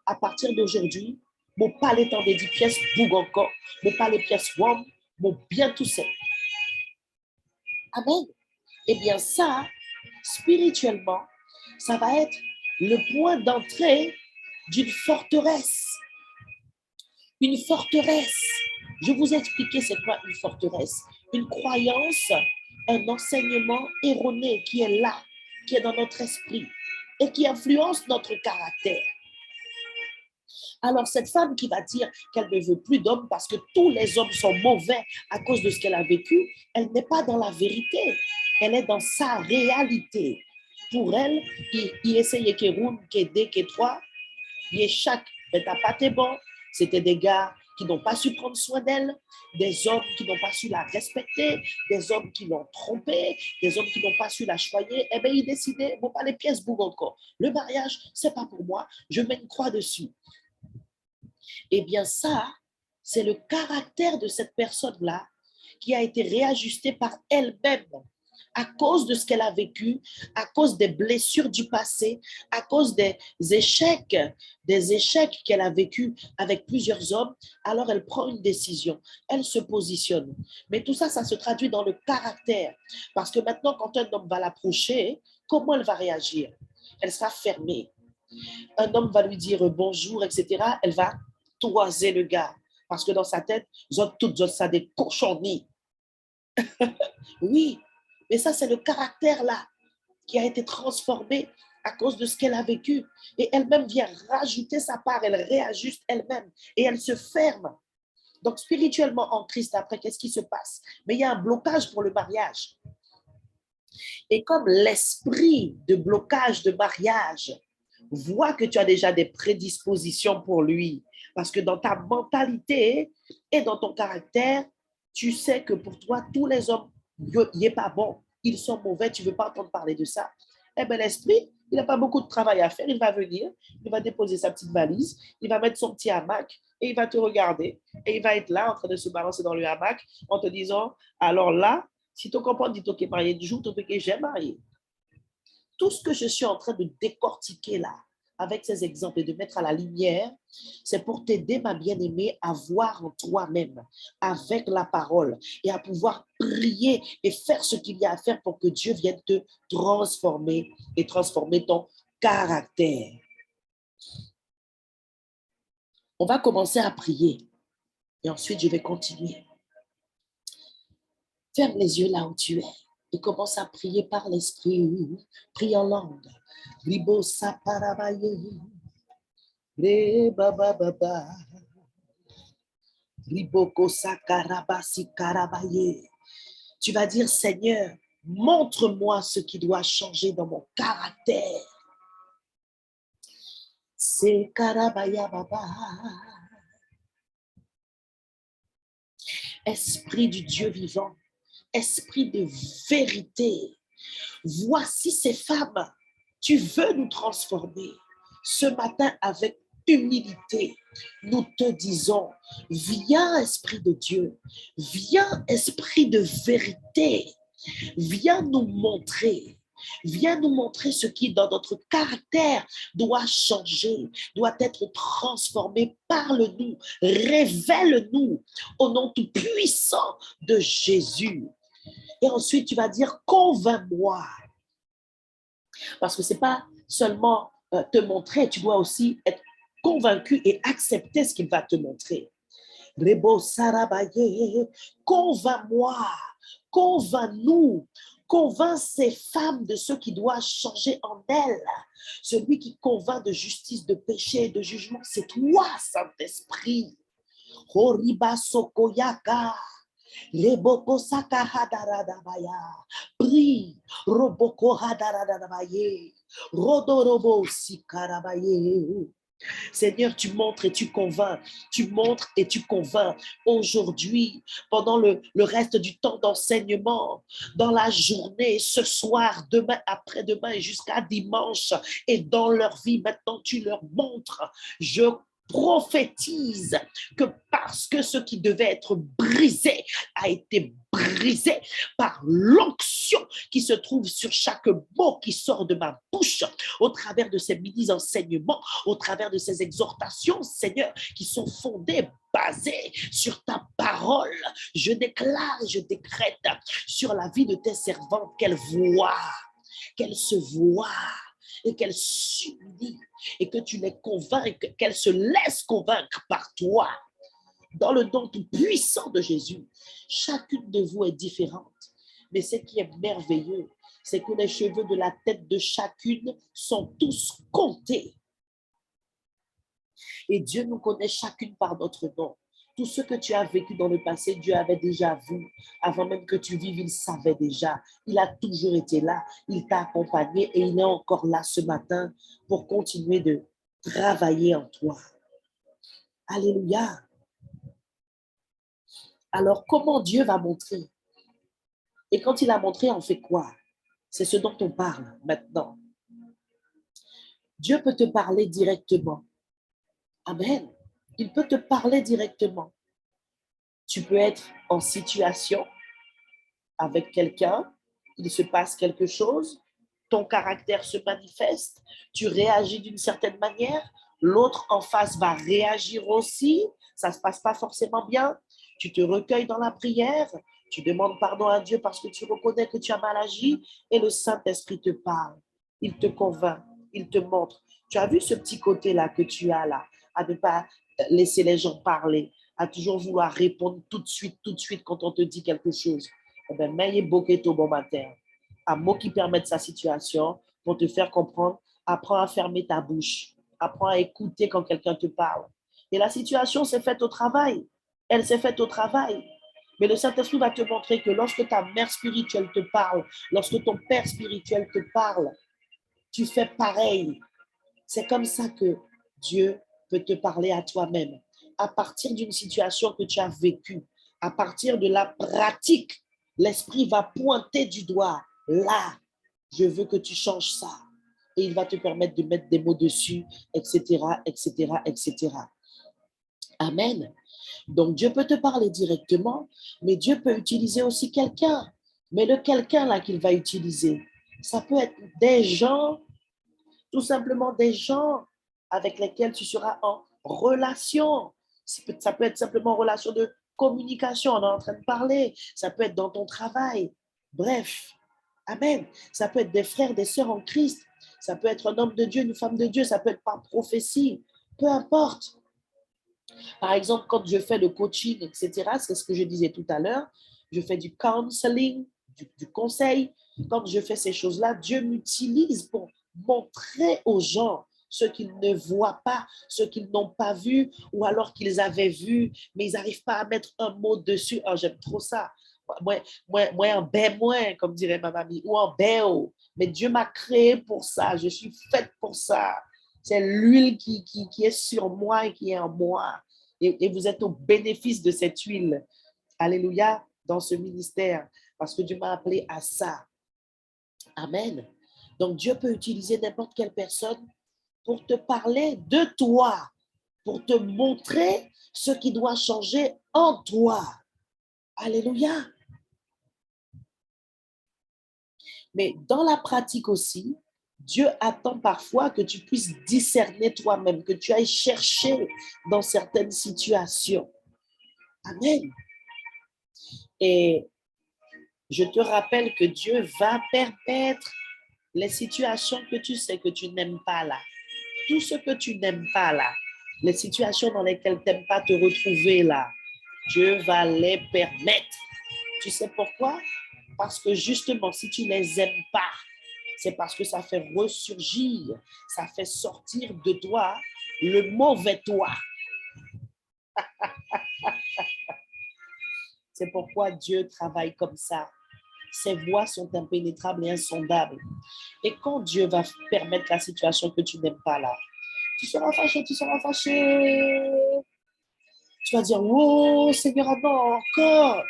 à partir d'aujourd'hui, mon palais t'en des 10 pièces bouge encore, mon palais pièces wam, mon bien tout seul. Amen. Eh bien ça, spirituellement, ça va être le point d'entrée d'une forteresse. Une forteresse. Je vous ai expliqué c'est quoi une forteresse. Une croyance, un enseignement erroné qui est là, qui est dans notre esprit et qui influence notre caractère. Alors cette femme qui va dire qu'elle ne veut plus d'hommes parce que tous les hommes sont mauvais à cause de ce qu'elle a vécu, elle n'est pas dans la vérité. Elle est dans sa réalité. Pour elle, il essayait qu'il roule, qu'il deux, qu'il trois, il chaque, mais t'as pas été bon. C'était des gars qui n'ont pas su prendre soin d'elle, des hommes qui n'ont pas su la respecter, des hommes qui l'ont trompée, des hommes qui n'ont pas su la choyer. Eh bien, il décidait, bon, pas les pièces bougent encore. Le mariage, c'est pas pour moi, je mets une croix dessus. Eh bien, ça, c'est le caractère de cette personne-là qui a été réajusté par elle-même. à cause de ce qu'elle a vécu, à cause des blessures du passé, à cause des échecs qu'elle a vécu avec plusieurs hommes, alors elle prend une décision, elle se positionne. Mais tout ça, ça se traduit dans le caractère. Parce que maintenant, quand un homme va l'approcher, comment elle va réagir? Elle sera fermée. Un homme va lui dire bonjour, etc. Elle va toiser le gars. Parce que dans sa tête, toutes ça des cochonneries. Oui, mais ça, c'est le caractère là qui a été transformé à cause de ce qu'elle a vécu. Et elle-même vient rajouter sa part, elle réajuste elle-même et elle se ferme. Donc, spirituellement en Christ, après, qu'est-ce qui se passe? Mais il y a un blocage pour le mariage. Et comme l'esprit de blocage de mariage voit que tu as déjà des prédispositions pour lui, parce que dans ta mentalité et dans ton caractère, tu sais que pour toi, tous les hommes, il n'est pas bon, ils sont mauvais, tu ne veux pas entendre parler de ça. Eh bien, l'esprit, il n'a pas beaucoup de travail à faire, il va venir, il va déposer sa petite valise, il va mettre son petit hamac et il va te regarder et il va être là en train de se balancer dans le hamac en te disant, alors là, si tu comprends, dis-toi que marié du jour, tu peux que j'ai marié. Tout ce que je suis en train de décortiquer là, avec ces exemples et de mettre à la lumière, c'est pour t'aider, ma bien-aimée, à voir en toi-même, avec la parole, et à pouvoir prier et faire ce qu'il y a à faire pour que Dieu vienne te transformer et transformer ton caractère. On va commencer à prier et ensuite je vais continuer. Ferme les yeux là où tu es et commence à prier par l'esprit. Prie en langue. Ribo saparabaye. Reba baba. Riboko sakarabasi karabaye. Tu vas dire, Seigneur, montre-moi ce qui doit changer dans mon caractère. C'est karabaya baba. Esprit du Dieu vivant, esprit de vérité, voici ces femmes, tu veux nous transformer. Ce matin, avec humilité, nous te disons, viens Esprit de Dieu, viens Esprit de vérité, viens nous montrer. Viens nous montrer ce qui, dans notre caractère, doit changer, doit être transformé. Parle-nous, révèle-nous au nom tout puissant de Jésus. Et ensuite, tu vas dire, convainc-moi. Parce que ce n'est pas seulement te montrer, tu dois aussi être convaincu et accepter ce qu'il va te montrer. Rebo Sarabaye, convainc-moi, convainc-nous, convainc ces femmes de ce qui doit changer en elles. Celui qui convainc de justice, de péché et de jugement, c'est toi, Saint-Esprit. Horiba Sokoyaka. Leboko Sakahadarabaya. Prie. Roboko Hadaradabaye. Rodorobo Sikarabaye. Seigneur, tu montres et tu convaincs. Tu montres et tu convaincs. Aujourd'hui, pendant le reste du temps d'enseignement, dans la journée, ce soir, demain, après-demain et jusqu'à dimanche, et dans leur vie, maintenant, tu leur montres. Je prophétise que parce que ce qui devait être brisé a été brisé par l'onction qui se trouve sur chaque mot qui sort de ma bouche, au travers de ces mini-enseignements, au travers de ces exhortations, Seigneur, qui sont fondées, basées sur ta parole. Je déclare, je décrète sur la vie de tes servantes qu'elles voient, qu'elles se voient et qu'elles s'unissent et que tu les convainques, qu'elles se laissent convaincre par toi. Dans le nom tout puissant de Jésus, chacune de vous est différente. Mais ce qui est merveilleux, c'est que les cheveux de la tête de chacune sont tous comptés. Et Dieu nous connaît chacune par notre nom. Tout ce que tu as vécu dans le passé, Dieu avait déjà vu. Avant même que tu vives, il savait déjà. Il a toujours été là. Il t'a accompagné et il est encore là ce matin pour continuer de travailler en toi. Alléluia. Alors, comment Dieu va montrer? Et quand il a montré, on fait quoi? C'est ce dont on parle maintenant. Dieu peut te parler directement. Amen. Il peut te parler directement. Tu peux être en situation avec quelqu'un il se passe quelque chose, ton caractère se manifeste, tu réagis d'une certaine manière, l'autre en face va réagir aussi, ça ne se passe pas forcément bien, tu te recueilles dans la prière, tu demandes pardon à Dieu parce que tu reconnais que tu as mal agi et le Saint-Esprit te parle, il te convainc, il te montre. Tu as vu ce petit côté-là que tu as là, à ne pas laisser les gens parler, à toujours vouloir répondre tout de suite quand on te dit quelque chose. Eh bien, mais Boketo bon matin. Un mot qui permette sa situation pour te faire comprendre. Apprends à fermer ta bouche. Apprends à écouter quand quelqu'un te parle. Et la situation s'est faite au travail. Elle s'est faite au travail. Mais le Saint-Esprit va te montrer que lorsque ta mère spirituelle te parle, lorsque ton père spirituel te parle, tu fais pareil. C'est comme ça que Dieu peut te parler à toi-même. À partir d'une situation que tu as vécue, à partir de la pratique, l'Esprit va pointer du doigt. Là, je veux que tu changes ça. Et il va te permettre de mettre des mots dessus, etc., etc., etc. Amen. Donc, Dieu peut te parler directement, mais Dieu peut utiliser aussi quelqu'un. Mais le quelqu'un là qu'il va utiliser, ça peut être des gens, tout simplement des gens avec lesquels tu seras en relation. Ça peut être simplement en relation de communication, on est en train de parler. Ça peut être dans ton travail. Bref, amen. Ça peut être des frères, des sœurs en Christ. Ça peut être un homme de Dieu, une femme de Dieu. Ça peut être par prophétie. Peu importe. Par exemple, quand je fais le coaching, etc., c'est ce que je disais tout à l'heure, je fais du counseling, du conseil. Quand je fais ces choses-là, Dieu m'utilise pour montrer aux gens ce qu'ils ne voient pas, ce qu'ils n'ont pas vu, ou alors qu'ils avaient vu, mais ils n'arrivent pas à mettre un mot dessus. Oh, j'aime trop ça. Moi, en bain, moins, comme dirait ma mamie, ou en bain. Mais Dieu m'a créé pour ça. Je suis faite pour ça. C'est l'huile qui est sur moi et qui est en moi. Et vous êtes au bénéfice de cette huile. Alléluia, dans ce ministère. Parce que Dieu m'a appelé à ça. Amen. Donc Dieu peut utiliser n'importe quelle personne pour te parler de toi, pour te montrer ce qui doit changer en toi. Alléluia. Mais dans la pratique aussi, Dieu attend parfois que tu puisses discerner toi-même, que tu ailles chercher dans certaines situations. Amen. Et je te rappelle que Dieu va permettre les situations que tu sais que tu n'aimes pas là. Tout ce que tu n'aimes pas là, les situations dans lesquelles tu n'aimes pas te retrouver là, Dieu va les permettre. Tu sais pourquoi? Parce que justement, si tu ne les aimes pas, c'est parce que ça fait ressurgir, ça fait sortir de toi le mauvais toi. C'est pourquoi Dieu travaille comme ça. Ses voies sont impénétrables et insondables. Et quand Dieu va permettre la situation que tu n'aimes pas là, tu seras fâché, tu seras fâché. Tu vas dire, oh Seigneur, ah non, encore.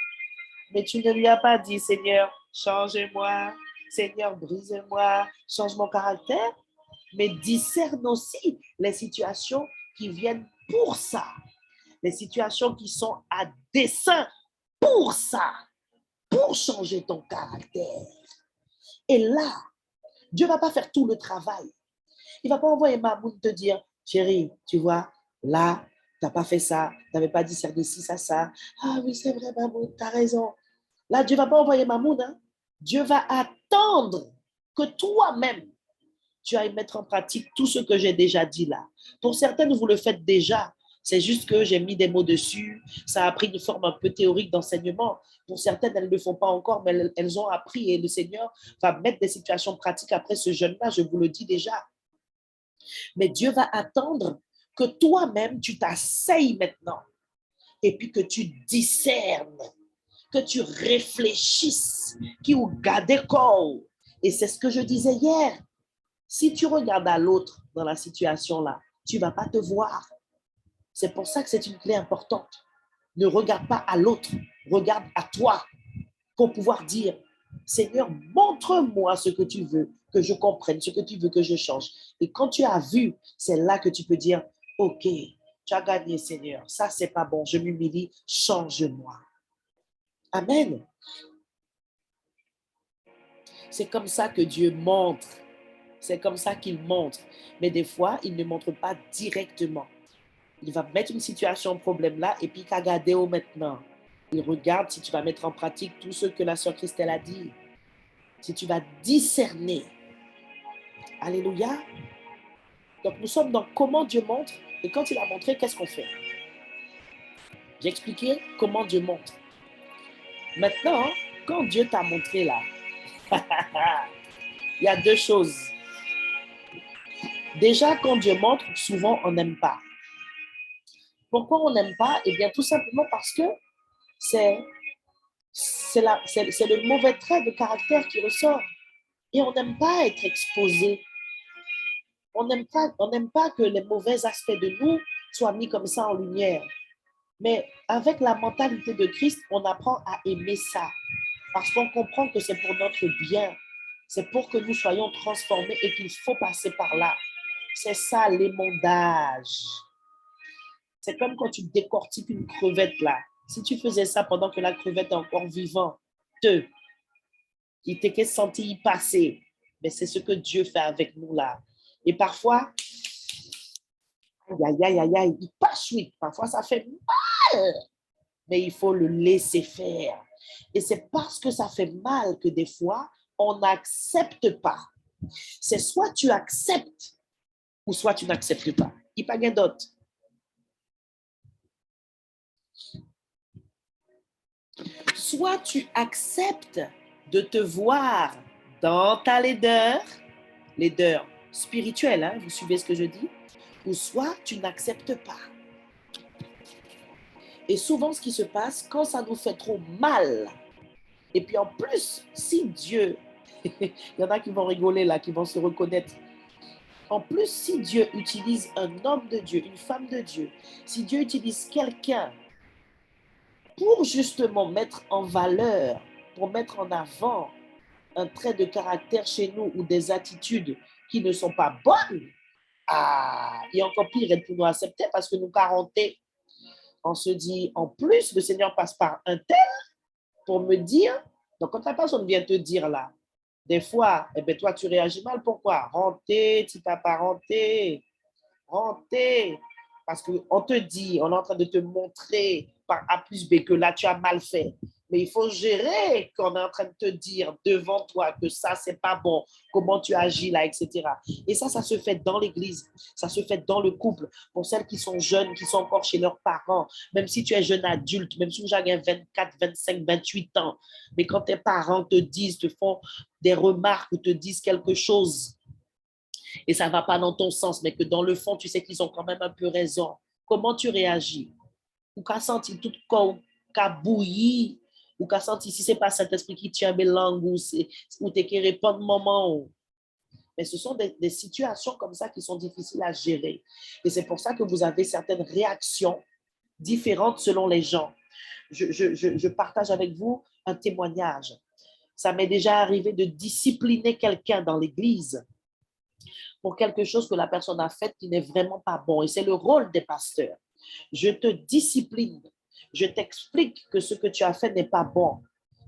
Mais tu ne lui as pas dit, Seigneur, change-moi, Seigneur, brise-moi, change mon caractère. Mais discerne aussi les situations qui viennent pour ça. Les situations qui sont à dessein pour ça, pour changer ton caractère. Et là, Dieu ne va pas faire tout le travail. Il ne va pas envoyer Mamoun te dire, chérie, tu vois, là, tu n'as pas fait ça, tu n'avais pas discerné ci, ça. Ah oui, c'est vrai, Mamoun, tu as raison. Là, Dieu ne va pas envoyer Mamoun. Hein? Dieu va attendre que toi-même, tu ailles mettre en pratique tout ce que j'ai déjà dit là. Pour certaines, vous le faites déjà. C'est juste que j'ai mis des mots dessus. Ça a pris une forme un peu théorique d'enseignement. Pour certaines, elles ne le font pas encore, mais elles ont appris et le Seigneur va mettre des situations pratiques après ce jeûne-là, je vous le dis déjà. Mais Dieu va attendre que toi-même, tu t'asseyes maintenant et puis que tu discernes, que tu réfléchisses, qui ou garde corps. Et c'est ce que je disais hier. Si tu regardes à l'autre dans la situation là, tu ne vas pas te voir. C'est pour ça que c'est une clé importante. Ne regarde pas à l'autre, regarde à toi pour pouvoir dire, Seigneur, montre-moi ce que tu veux que je comprenne, ce que tu veux que je change. Et quand tu as vu, c'est là que tu peux dire, OK, tu as gagné, Seigneur. Ça, c'est pas bon. Je m'humilie, change-moi. Amen. C'est comme ça que Dieu montre. C'est comme ça qu'il montre. Mais des fois, il ne montre pas directement. Il va mettre une situation, problème là, et puis regarder au maintenant. Il regarde si tu vas mettre en pratique tout ce que la sœur Christelle a dit. Si tu vas discerner. Alléluia. Donc, nous sommes dans comment Dieu montre. Et quand il a montré, qu'est-ce qu'on fait? J'ai expliqué comment Dieu montre. Maintenant, quand Dieu t'a montré là, il y a deux choses. Déjà, quand Dieu montre, souvent, on n'aime pas. Pourquoi on n'aime pas? Eh bien, tout simplement parce que c'est le mauvais trait de caractère qui ressort. Et on n'aime pas être exposé. On n'aime pas que les mauvais aspects de nous soient mis comme ça en lumière. Mais avec la mentalité de Christ, on apprend à aimer ça. Parce qu'on comprend que c'est pour notre bien. C'est pour que nous soyons transformés et qu'il faut passer par là. C'est ça l'émondage. C'est comme quand tu décortiques une crevette là. Si tu faisais ça pendant que la crevette est encore vivante, il t'était senti y passer. Mais c'est ce que Dieu fait avec nous là. Et parfois, il passe vite. Parfois, ça fait mal. Mais il faut le laisser faire. Et c'est parce que ça fait mal que des fois, on n'accepte pas. C'est soit tu acceptes ou soit tu n'acceptes pas. Il n'y a pas d'autre. Soit tu acceptes de te voir dans ta laideur spirituelle, hein, vous suivez ce que je dis, ou soit tu n'acceptes pas. Et souvent, ce qui se passe, quand ça nous fait trop mal, et puis en plus, si Dieu, il y en a qui vont rigoler là, qui vont se reconnaître, en plus, si Dieu utilise un homme de Dieu, une femme de Dieu, si Dieu utilise quelqu'un pour justement mettre en valeur, pour mettre en avant un trait de caractère chez nous ou des attitudes qui ne sont pas bonnes, et encore pire, elle peut nous accepter parce que nous carentés, on se dit, en plus, le Seigneur passe par un tel pour me dire, donc quand la personne vient te dire là, des fois, eh bien, toi, tu réagis mal. Pourquoi? Renté, tu t'as pas renté. Renté. Parce qu'on te dit, on est en train de te montrer par A plus B que là, tu as mal fait. Mais il faut gérer qu'on est en train de te dire devant toi que ça, c'est pas bon, comment tu agis là, etc. Et ça se fait dans l'église, ça se fait dans le couple. Pour celles qui sont jeunes, qui sont encore chez leurs parents, même si tu es jeune adulte, même si tu as 24, 25, 28 ans, mais quand tes parents te disent, te font des remarques ou te disent quelque chose, et ça ne va pas dans ton sens, mais que dans le fond, tu sais qu'ils ont quand même un peu raison. Comment tu réagis? Ou qu'à sentir tout corps, qu'à bouillir, ou qu'à sentir si ce n'est pas Saint-Esprit qui tient mes langues, ou t'es qui répond moment. Mais ce sont des situations comme ça qui sont difficiles à gérer. Et c'est pour ça que vous avez certaines réactions différentes selon les gens. Je partage avec vous un témoignage. Ça m'est déjà arrivé de discipliner quelqu'un dans l'église pour quelque chose que la personne a fait qui n'est vraiment pas bon. Et c'est le rôle des pasteurs. Je te discipline. Je t'explique que ce que tu as fait n'est pas bon.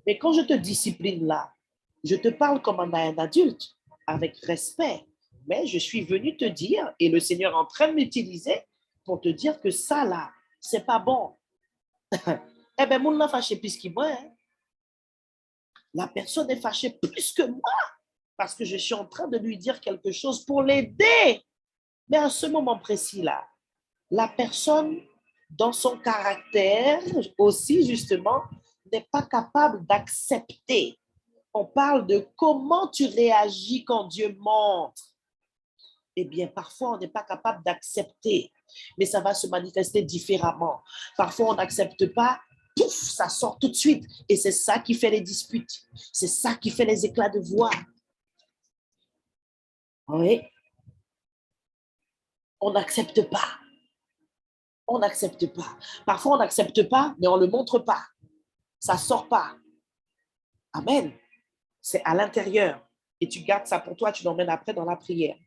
Mais quand je te discipline là, je te parle comme un adulte, avec respect. Mais je suis venu te dire, et le Seigneur est en train de m'utiliser pour te dire que ça là, c'est pas bon. Eh bien, mon n'a fâché plus que moi. Hein. La personne est fâchée plus que moi parce que je suis en train de lui dire quelque chose pour l'aider. Mais à ce moment précis-là, la personne, dans son caractère aussi, justement, n'est pas capable d'accepter. On parle de comment tu réagis quand Dieu montre. Eh bien, parfois, on n'est pas capable d'accepter, mais ça va se manifester différemment. Parfois, on n'accepte pas, pouf, ça sort tout de suite. Et c'est ça qui fait les disputes. C'est ça qui fait les éclats de voix. Oui. On n'accepte pas. On n'accepte pas. Parfois, on n'accepte pas, mais on ne le montre pas. Ça ne sort pas. Amen. C'est à l'intérieur. Et tu gardes ça pour toi, tu l'emmènes après dans la prière.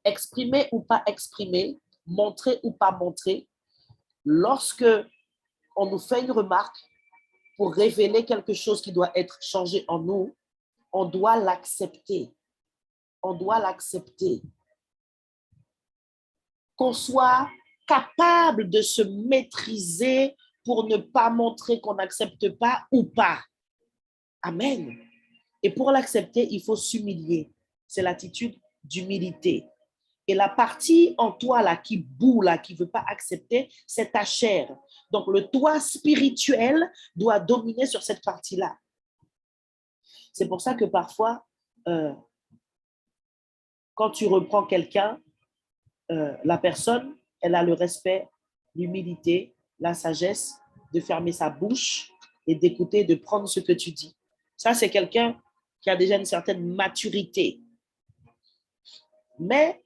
Exprimer ou pas exprimer, montrer ou pas montrer, lorsque on nous fait une remarque, pour révéler quelque chose qui doit être changé en nous, on doit l'accepter. On doit l'accepter. Qu'on soit capable de se maîtriser pour ne pas montrer qu'on n'accepte pas ou pas. Amen. Et pour l'accepter, il faut s'humilier. C'est l'attitude d'humilité. Et la partie en toi là qui boue, là, qui ne veut pas accepter, c'est ta chair. Donc le toi spirituel doit dominer sur cette partie-là. C'est pour ça que parfois, quand tu reprends quelqu'un, la personne, elle a le respect, l'humilité, la sagesse de fermer sa bouche et d'écouter, de prendre ce que tu dis. Ça, c'est quelqu'un qui a déjà une certaine maturité. Mais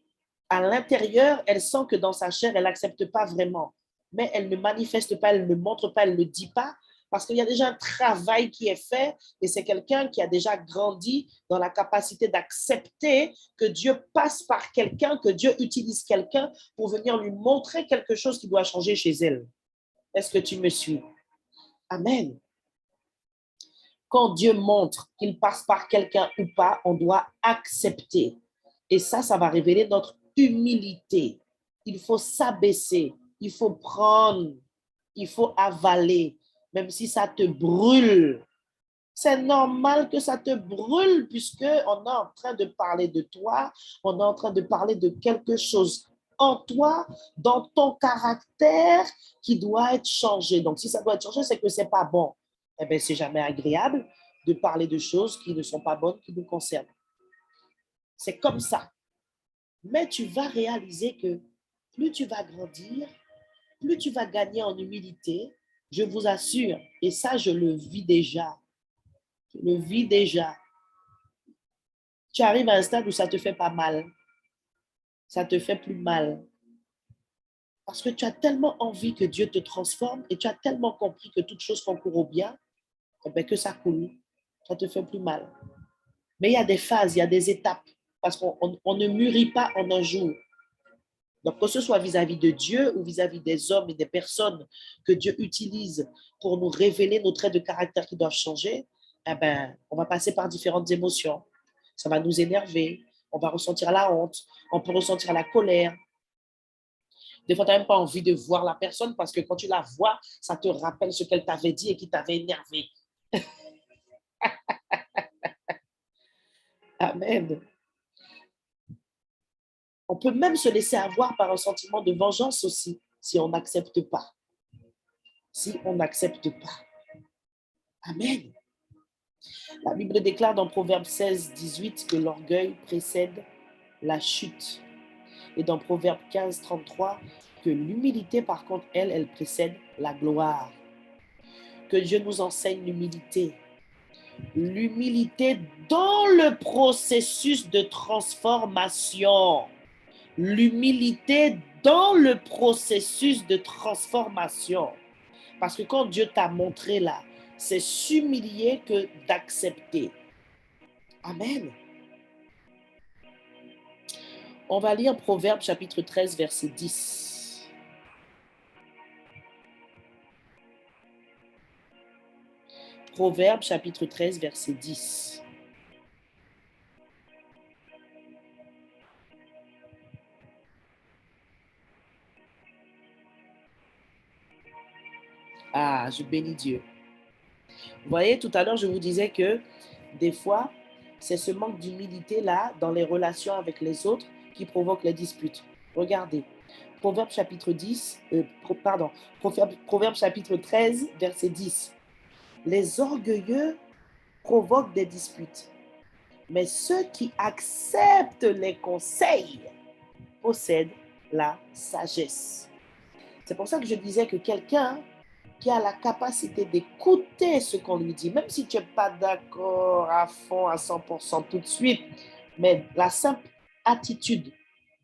à l'intérieur, elle sent que dans sa chair, elle n'accepte pas vraiment. Mais elle ne manifeste pas, elle ne montre pas, elle ne dit pas, parce qu'il y a déjà un travail qui est fait et c'est quelqu'un qui a déjà grandi dans la capacité d'accepter que Dieu passe par quelqu'un, que Dieu utilise quelqu'un pour venir lui montrer quelque chose qui doit changer chez elle. Est-ce que tu me suis? Amen. Quand Dieu montre qu'il passe par quelqu'un ou pas, on doit accepter. Et ça va révéler notre humilité. Il faut s'abaisser, il faut prendre, il faut avaler, même si ça te brûle. C'est normal que ça te brûle puisque on est en train de parler de toi, on est en train de parler de quelque chose en toi, dans ton caractère qui doit être changé. Donc, si ça doit être changé, c'est que ce n'est pas bon. Eh bien, c'est jamais agréable de parler de choses qui ne sont pas bonnes, qui nous concernent. C'est comme ça. Mais tu vas réaliser que plus tu vas grandir, plus tu vas gagner en humilité, je vous assure, et ça, je le vis déjà. Je le vis déjà. Tu arrives à un stade où ça te fait pas mal. Ça te fait plus mal. Parce que tu as tellement envie que Dieu te transforme et tu as tellement compris que toute chose concourt au bien, eh bien, que ça coule. Ça te fait plus mal. Mais il y a des phases, il y a des étapes. Parce qu'on ne mûrit pas en un jour. Donc, que ce soit vis-à-vis de Dieu ou vis-à-vis des hommes et des personnes que Dieu utilise pour nous révéler nos traits de caractère qui doivent changer, eh ben, on va passer par différentes émotions. Ça va nous énerver, on va ressentir la honte, on peut ressentir la colère. Des fois, tu n'as même pas envie de voir la personne parce que quand tu la vois, ça te rappelle ce qu'elle t'avait dit et qui t'avait énervé. Amen. On peut même se laisser avoir par un sentiment de vengeance aussi, si on n'accepte pas. Si on n'accepte pas. Amen. La Bible déclare dans Proverbe 16, 18 que l'orgueil précède la chute. Et dans Proverbe 15, 33, que l'humilité, par contre, elle précède la gloire. Que Dieu nous enseigne l'humilité. L'humilité dans le processus de transformation. L'humilité dans le processus de transformation. Parce que quand Dieu t'a montré là, c'est s'humilier que d'accepter. Amen. On va lire Proverbe chapitre 13, verset 10. Proverbe chapitre 13, verset 10. Ah, je bénis Dieu. Vous voyez, tout à l'heure, je vous disais que des fois, c'est ce manque d'humilité-là dans les relations avec les autres qui provoque les disputes. Regardez, Proverbe chapitre 10, Proverbe chapitre 13, verset 10. Les orgueilleux provoquent des disputes, mais ceux qui acceptent les conseils possèdent la sagesse. C'est pour ça que je disais que quelqu'un qui a la capacité d'écouter ce qu'on lui dit, même si tu n'es pas d'accord à fond, à 100% tout de suite, mais la simple attitude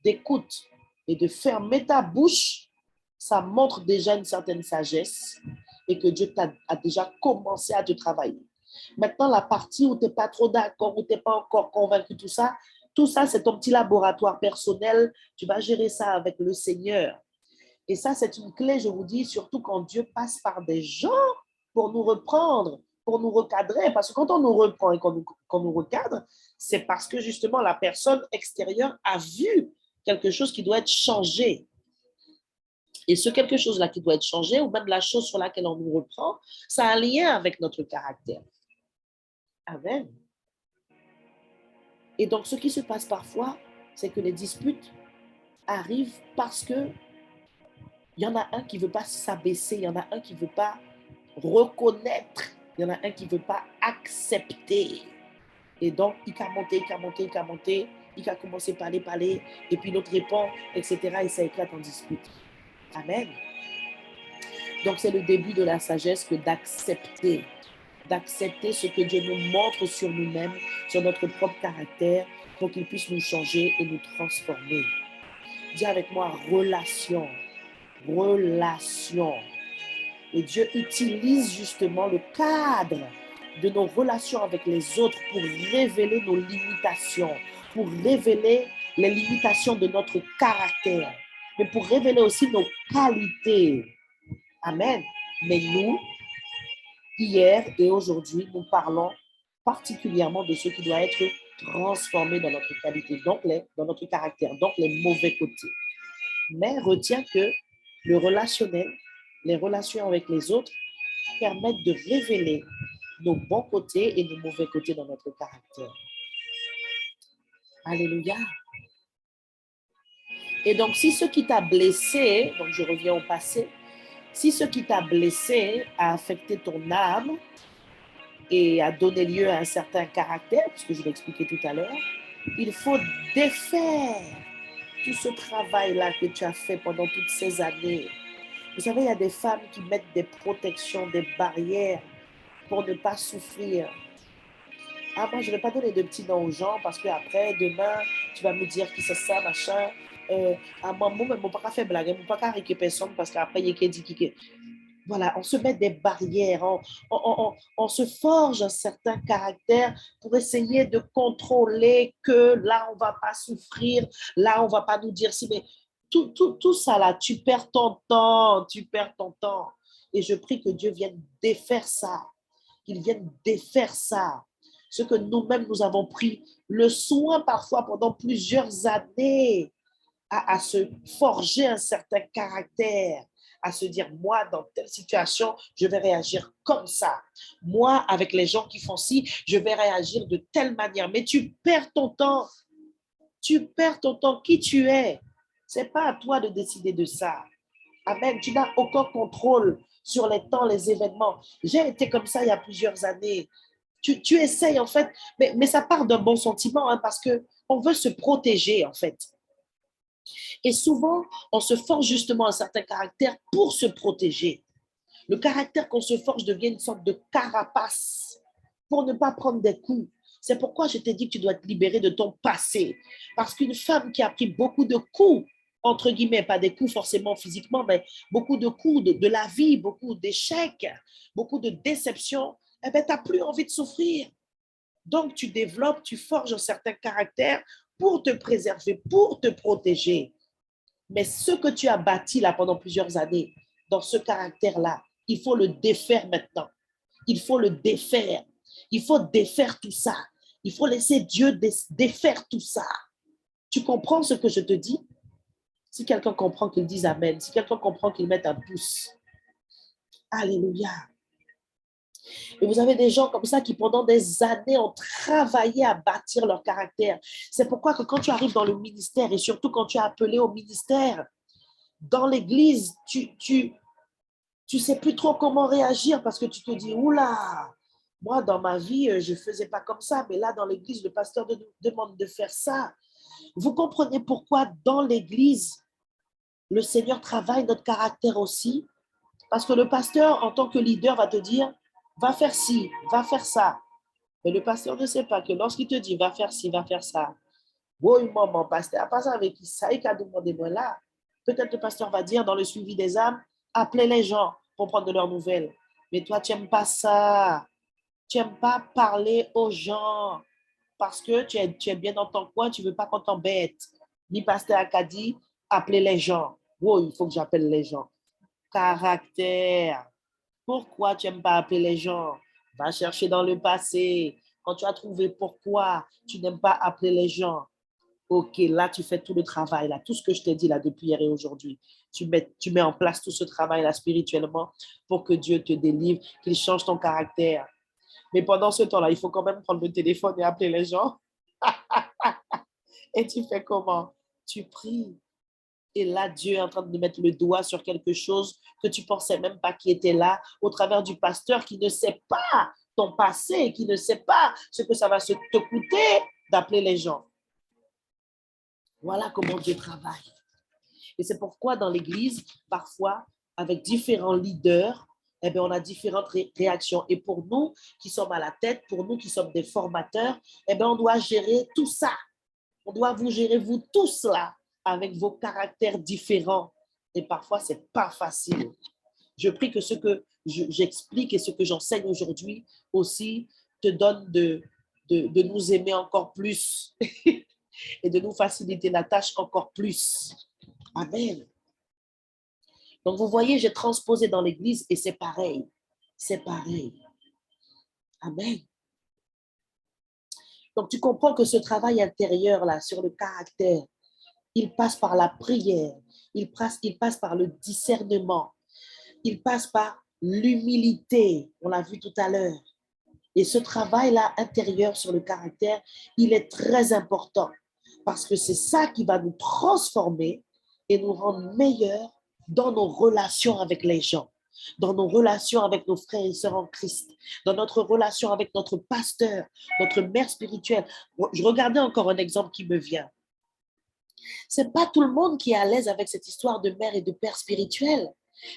d'écoute et de fermer ta bouche, ça montre déjà une certaine sagesse et que Dieu a déjà commencé à te travailler. Maintenant, la partie où tu n'es pas trop d'accord, où tu n'es pas encore convaincu, tout ça, c'est ton petit laboratoire personnel. Tu vas gérer ça avec le Seigneur. Et ça, c'est une clé, je vous dis, surtout quand Dieu passe par des gens pour nous reprendre, pour nous recadrer. Parce que quand on nous reprend et qu'on nous recadre, c'est parce que justement la personne extérieure a vu quelque chose qui doit être changé. Et ce quelque chose-là qui doit être changé, ou même la chose sur laquelle on nous reprend, ça a un lien avec notre caractère. Amen. Et donc, ce qui se passe parfois, c'est que les disputes arrivent parce que il y en a un qui ne veut pas s'abaisser, il y en a un qui ne veut pas reconnaître, il y en a un qui ne veut pas accepter. Et donc, il a monté, il a commencé à parler, et puis l'autre répond, etc. Et ça éclate en dispute. Amen. Donc, c'est le début de la sagesse que d'accepter ce que Dieu nous montre sur nous-mêmes, sur notre propre caractère, pour qu'il puisse nous changer et nous transformer. Dis avec moi, relation. Et Dieu utilise justement le cadre de nos relations avec les autres pour révéler nos limitations, pour révéler les limitations de notre caractère, mais pour révéler aussi nos qualités. Amen. Mais nous, hier et aujourd'hui, nous parlons particulièrement de ce qui doit être transformé dans notre qualité, donc dans notre caractère, donc les mauvais côtés. Mais retiens que le relationnel, les relations avec les autres permettent de révéler nos bons côtés et nos mauvais côtés dans notre caractère. Alléluia. Et donc, si ce qui t'a blessé, donc je reviens au passé, si ce qui t'a blessé a affecté ton âme et a donné lieu à un certain caractère, puisque je l'ai expliqué tout à l'heure, il faut défaire tout ce travail-là que tu as fait pendant toutes ces années. Vous savez, il y a des femmes qui mettent des protections, des barrières pour ne pas souffrir. Ah, moi, je ne vais pas donner de petits noms aux gens parce qu'après, demain, tu vas me dire qui c'est ça, machin. Moi, je ne peux pas faire blague, je ne peux pas récupérer personne parce qu'après, il y a qui dit qui. Voilà, on se met des barrières, on se forge un certain caractère pour essayer de contrôler que là, on ne va pas souffrir, là, on ne va pas nous dire si, mais tout ça là, tu perds ton temps. Et je prie que Dieu vienne défaire ça, qu'il vienne défaire ça. Ce que nous-mêmes, nous avons pris le soin parfois pendant plusieurs années à se forger un certain caractère, à se dire, moi, dans telle situation, je vais réagir comme ça. Moi, avec les gens qui font ci, je vais réagir de telle manière. Mais tu perds ton temps. Tu perds ton temps. Qui tu es? Ce n'est pas à toi de décider de ça. Amen. Tu n'as aucun contrôle sur les temps, les événements. J'ai été comme ça il y a plusieurs années. Tu essayes, en fait, mais ça part d'un bon sentiment, hein, parce qu'on veut se protéger, en fait. Et souvent, on se forge justement un certain caractère pour se protéger. Le caractère qu'on se forge devient une sorte de carapace pour ne pas prendre des coups. C'est pourquoi je t'ai dit que tu dois te libérer de ton passé. Parce qu'une femme qui a pris beaucoup de coups, entre guillemets, pas des coups forcément physiquement, mais beaucoup de coups de la vie, beaucoup d'échecs, beaucoup de déceptions, eh bien, tu n'as plus envie de souffrir. Donc, tu développes, tu forges un certain caractère pour te préserver, pour te protéger. Mais ce que tu as bâti là pendant plusieurs années, dans ce caractère-là, il faut le défaire maintenant. Il faut le défaire. Il faut défaire tout ça. Il faut laisser Dieu défaire tout ça. Tu comprends ce que je te dis? Si quelqu'un comprend, qu'il dise Amen. Si quelqu'un comprend, qu'il mette un pouce. Alléluia. Et vous avez des gens comme ça qui, pendant des années, ont travaillé à bâtir leur caractère. C'est pourquoi que quand tu arrives dans le ministère, et surtout quand tu es appelé au ministère, dans l'église, tu sais plus trop comment réagir parce que tu te dis, oula, moi, dans ma vie, je ne faisais pas comme ça, mais là, dans l'église, le pasteur nous demande de faire ça. Vous comprenez pourquoi dans l'église, le Seigneur travaille notre caractère aussi? Parce que le pasteur, en tant que leader, va te dire, va faire ci, va faire ça. Mais le pasteur ne sait pas que lorsqu'il te dit, va faire ci, va faire ça, oui, maman, pasteur, pas ça avec qui ça, il a demandé moi là. Peut-être le pasteur va dire dans le suivi des âmes, appelez les gens pour prendre de leurs nouvelles. Mais toi, tu n'aimes pas ça. Tu n'aimes pas parler aux gens parce que tu es bien dans ton coin, tu ne veux pas qu'on t'embête. Ni pasteur a dit, appelez les gens. Oui, il faut que j'appelle les gens. Caractère. Pourquoi tu n'aimes pas appeler les gens? Va chercher dans le passé. Quand tu as trouvé pourquoi tu n'aimes pas appeler les gens, ok, là, tu fais tout le travail, là, tout ce que je t'ai dit là depuis hier et aujourd'hui. Tu mets en place tout ce travail-là spirituellement pour que Dieu te délivre, qu'il change ton caractère. Mais pendant ce temps-là, il faut quand même prendre le téléphone et appeler les gens. Et tu fais comment? Tu pries. Et là, Dieu est en train de mettre le doigt sur quelque chose que tu pensais même pas qui était là, au travers du pasteur qui ne sait pas ton passé, qui ne sait pas ce que ça va te coûter d'appeler les gens. Voilà comment Dieu travaille. Et c'est pourquoi dans l'Église, parfois, avec différents leaders, eh bien, on a différentes réactions. Et pour nous qui sommes à la tête, pour nous qui sommes des formateurs, eh bien, on doit gérer tout ça. On doit vous gérer, vous tous là, avec vos caractères différents. Et parfois, ce n'est pas facile. Je prie que ce que j'explique et ce que j'enseigne aujourd'hui aussi te donne de nous aimer encore plus et de nous faciliter la tâche encore plus. Amen. Donc, vous voyez, j'ai transposé dans l'Église et c'est pareil. C'est pareil. Amen. Donc, tu comprends que ce travail intérieur-là, sur le caractère, il passe par la prière, il passe par le discernement, il passe par l'humilité, on l'a vu tout à l'heure. Et ce travail-là intérieur sur le caractère, il est très important parce que c'est ça qui va nous transformer et nous rendre meilleurs dans nos relations avec les gens, dans nos relations avec nos frères et sœurs en Christ, dans notre relation avec notre pasteur, notre mère spirituelle. Je regardais encore un exemple qui me vient. C'est pas tout le monde qui est à l'aise avec cette histoire de mère et de père spirituel.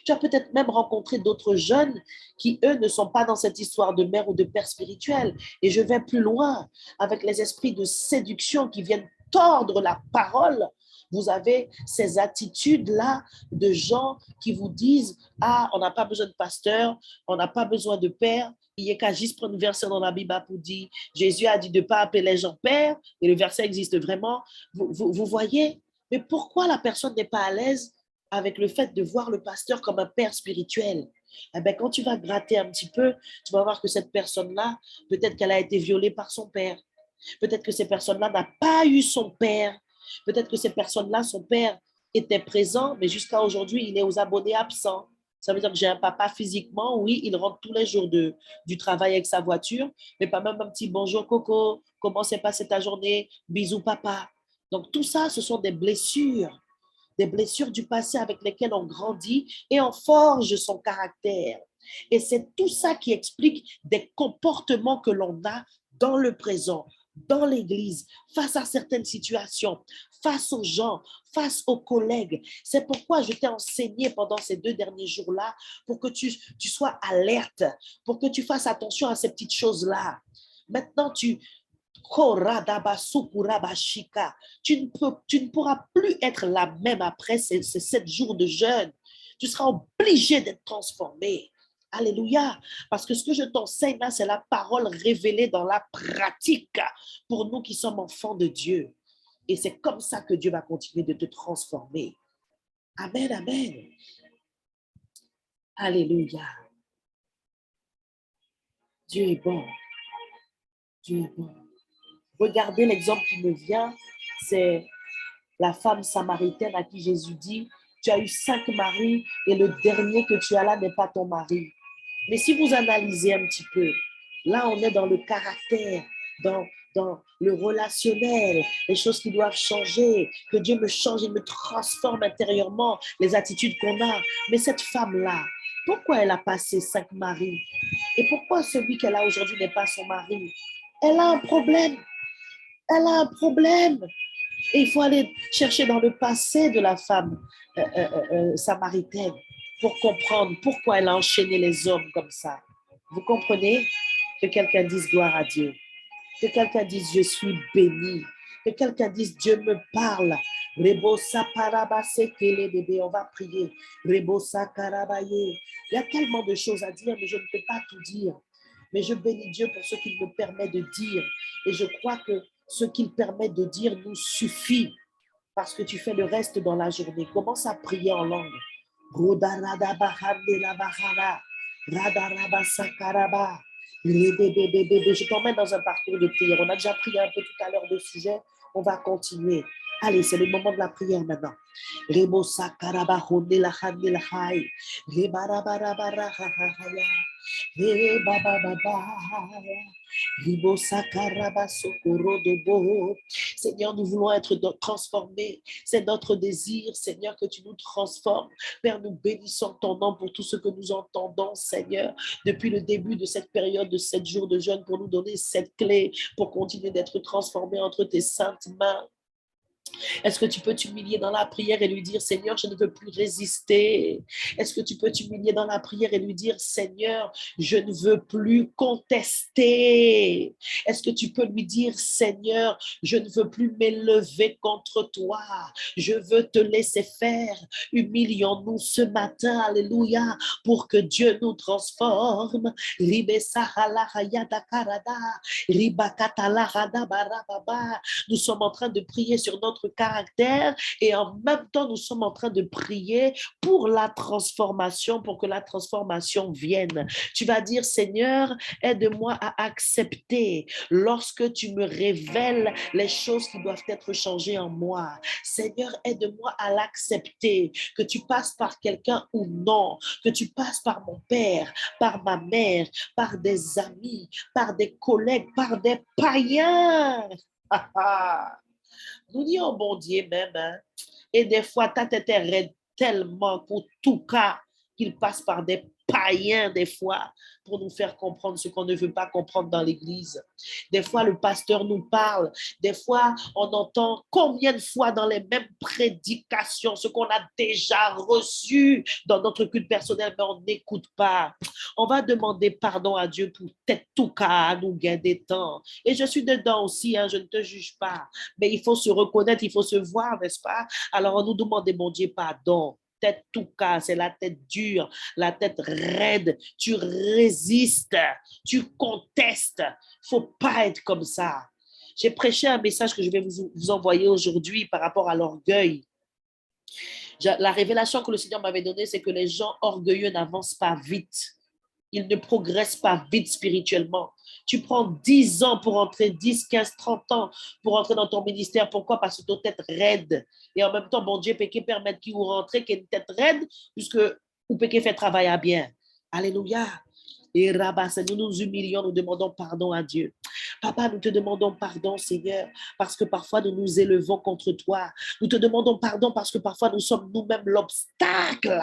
Tu as peut-être même rencontré d'autres jeunes qui, eux, ne sont pas dans cette histoire de mère ou de père spirituel. Et je vais plus loin avec les esprits de séduction qui viennent tordre la parole. Vous avez ces attitudes-là de gens qui vous disent « Ah, on n'a pas besoin de pasteur, on n'a pas besoin de père. » Il n'y a qu'à juste prendre un verset dans la Bible pour dire « Jésus a dit de ne pas appeler les gens père. » Et le verset existe vraiment. Vous voyez? Mais pourquoi la personne n'est pas à l'aise avec le fait de voir le pasteur comme un père spirituel? Eh bien, quand tu vas gratter un petit peu, tu vas voir que cette personne-là, peut-être qu'elle a été violée par son père. Peut-être que ces personnes-là n'ont pas eu son père. Peut-être que ces personnes-là, son père était présent, mais jusqu'à aujourd'hui, il est aux abonnés absents. Ça veut dire que j'ai un papa physiquement, oui, il rentre tous les jours du travail avec sa voiture, mais pas même un petit bonjour Coco, comment s'est passée ta journée, bisous papa. Donc tout ça, ce sont des blessures du passé avec lesquelles on grandit et on forge son caractère. Et c'est tout ça qui explique des comportements que l'on a dans le présent, dans l'Église, face à certaines situations, face aux gens, face aux collègues. C'est pourquoi je t'ai enseigné pendant ces 2 derniers jours-là pour que tu sois alerte, pour que tu fasses attention à ces petites choses-là. Maintenant, tu ne pourras plus être la même après ces 7 jours de jeûne. Tu seras obligé d'être transformé. Alléluia. Parce que ce que je t'enseigne là, c'est la parole révélée dans la pratique pour nous qui sommes enfants de Dieu. Et c'est comme ça que Dieu va continuer de te transformer. Amen, amen. Alléluia. Dieu est bon. Dieu est bon. Regardez l'exemple qui me vient, c'est la femme samaritaine à qui Jésus dit, tu as eu 5 maris et le dernier que tu as là n'est pas ton mari. Mais si vous analysez un petit peu, là on est dans le caractère, dans le relationnel, les choses qui doivent changer, que Dieu me change, il me transforme intérieurement, les attitudes qu'on a. Mais cette femme-là, pourquoi elle a passé 5 maris? Et pourquoi celui qu'elle a aujourd'hui n'est pas son mari? Elle a un problème. Elle a un problème. Et il faut aller chercher dans le passé de la femme samaritaine pour comprendre pourquoi elle a enchaîné les hommes comme ça. Vous comprenez? Que quelqu'un dise gloire à Dieu. Que quelqu'un dise je suis béni. Que quelqu'un dise Dieu me parle. Rebosa parabase kele bébé, on va prier. Rebosa karabaye. Il y a tellement de choses à dire, mais je ne peux pas tout dire. Mais je bénis Dieu pour ce qu'il me permet de dire. Et je crois que ce qu'il permet de dire nous suffit parce que tu fais le reste dans la journée. Commence à prier en langue. Radaraba sakaraba. Rébébébébébé. Je t'emmène dans un parcours de prière. On a déjà prié un peu tout à l'heure de sujet. On va continuer. Allez, c'est le moment de la prière maintenant. Rebo sakaraba honde la hande la hai. Rebarabara ha ha ha ya. Rebababa. Ribo sakaraba sokoro dobo. Seigneur, nous voulons être transformés. C'est notre désir, Seigneur, que tu nous transformes. Père, nous bénissons ton nom pour tout ce que nous entendons, Seigneur, depuis le début de cette période de 7 jours de jeûne, pour nous donner cette clé, pour continuer d'être transformés entre tes saintes mains. Est-ce que tu peux t'humilier dans la prière et lui dire, Seigneur, je ne veux plus résister? Est-ce que tu peux t'humilier dans la prière et lui dire, Seigneur, je ne veux plus contester? Est-ce que tu peux lui dire, Seigneur, je ne veux plus m'élever contre toi? Je veux te laisser faire. Humilions-nous ce matin, alléluia, pour que Dieu nous transforme. Nous sommes en train de prier sur notre caractère et en même temps, nous sommes en train de prier pour la transformation, pour que la transformation vienne. Tu vas dire, Seigneur, aide-moi à accepter lorsque tu me révèles les choses qui doivent être changées en moi. Seigneur, aide-moi à l'accepter, que tu passes par quelqu'un ou non, que tu passes par mon père, par ma mère, par des amis, par des collègues, par des païens. Nous disons bon Dieu même, hein. Et des fois, ta tête est tellement pour tout cas qu'il passe par des païens des fois pour nous faire comprendre ce qu'on ne veut pas comprendre dans l'église. Des fois, le pasteur nous parle. Des fois, on entend combien de fois dans les mêmes prédications ce qu'on a déjà reçu dans notre culte personnel, mais on n'écoute pas. On va demander pardon à Dieu pour peut-être tout cas nous gagner temps. Et je suis dedans aussi, hein, je ne te juge pas. Mais il faut se reconnaître, il faut se voir, n'est-ce pas? Alors, on nous demande, mon Dieu, pardon. Tête tout cas, c'est la tête dure, la tête raide. Tu résistes, tu contestes. Faut pas être comme ça. J'ai prêché un message que je vais vous envoyer aujourd'hui par rapport à l'orgueil. La révélation que le Seigneur m'avait donnée, c'est que les gens orgueilleux n'avancent pas vite. Ils ne progressent pas vite spirituellement. Tu prends 10 ans pour entrer, 10, 15, 30 ans pour entrer dans ton ministère. Pourquoi? Parce que ton tête raide. Et en même temps, bon Dieu, péché permettre qu'il vous rentre, qu'il y ait une tête raide, puisque ou péché fait travail à bien. Alléluia. Et Rabbas, nous nous humilions, nous demandons pardon à Dieu. Papa, nous te demandons pardon, Seigneur, parce que parfois nous nous élevons contre toi. Nous te demandons pardon parce que parfois nous sommes nous-mêmes l'obstacle,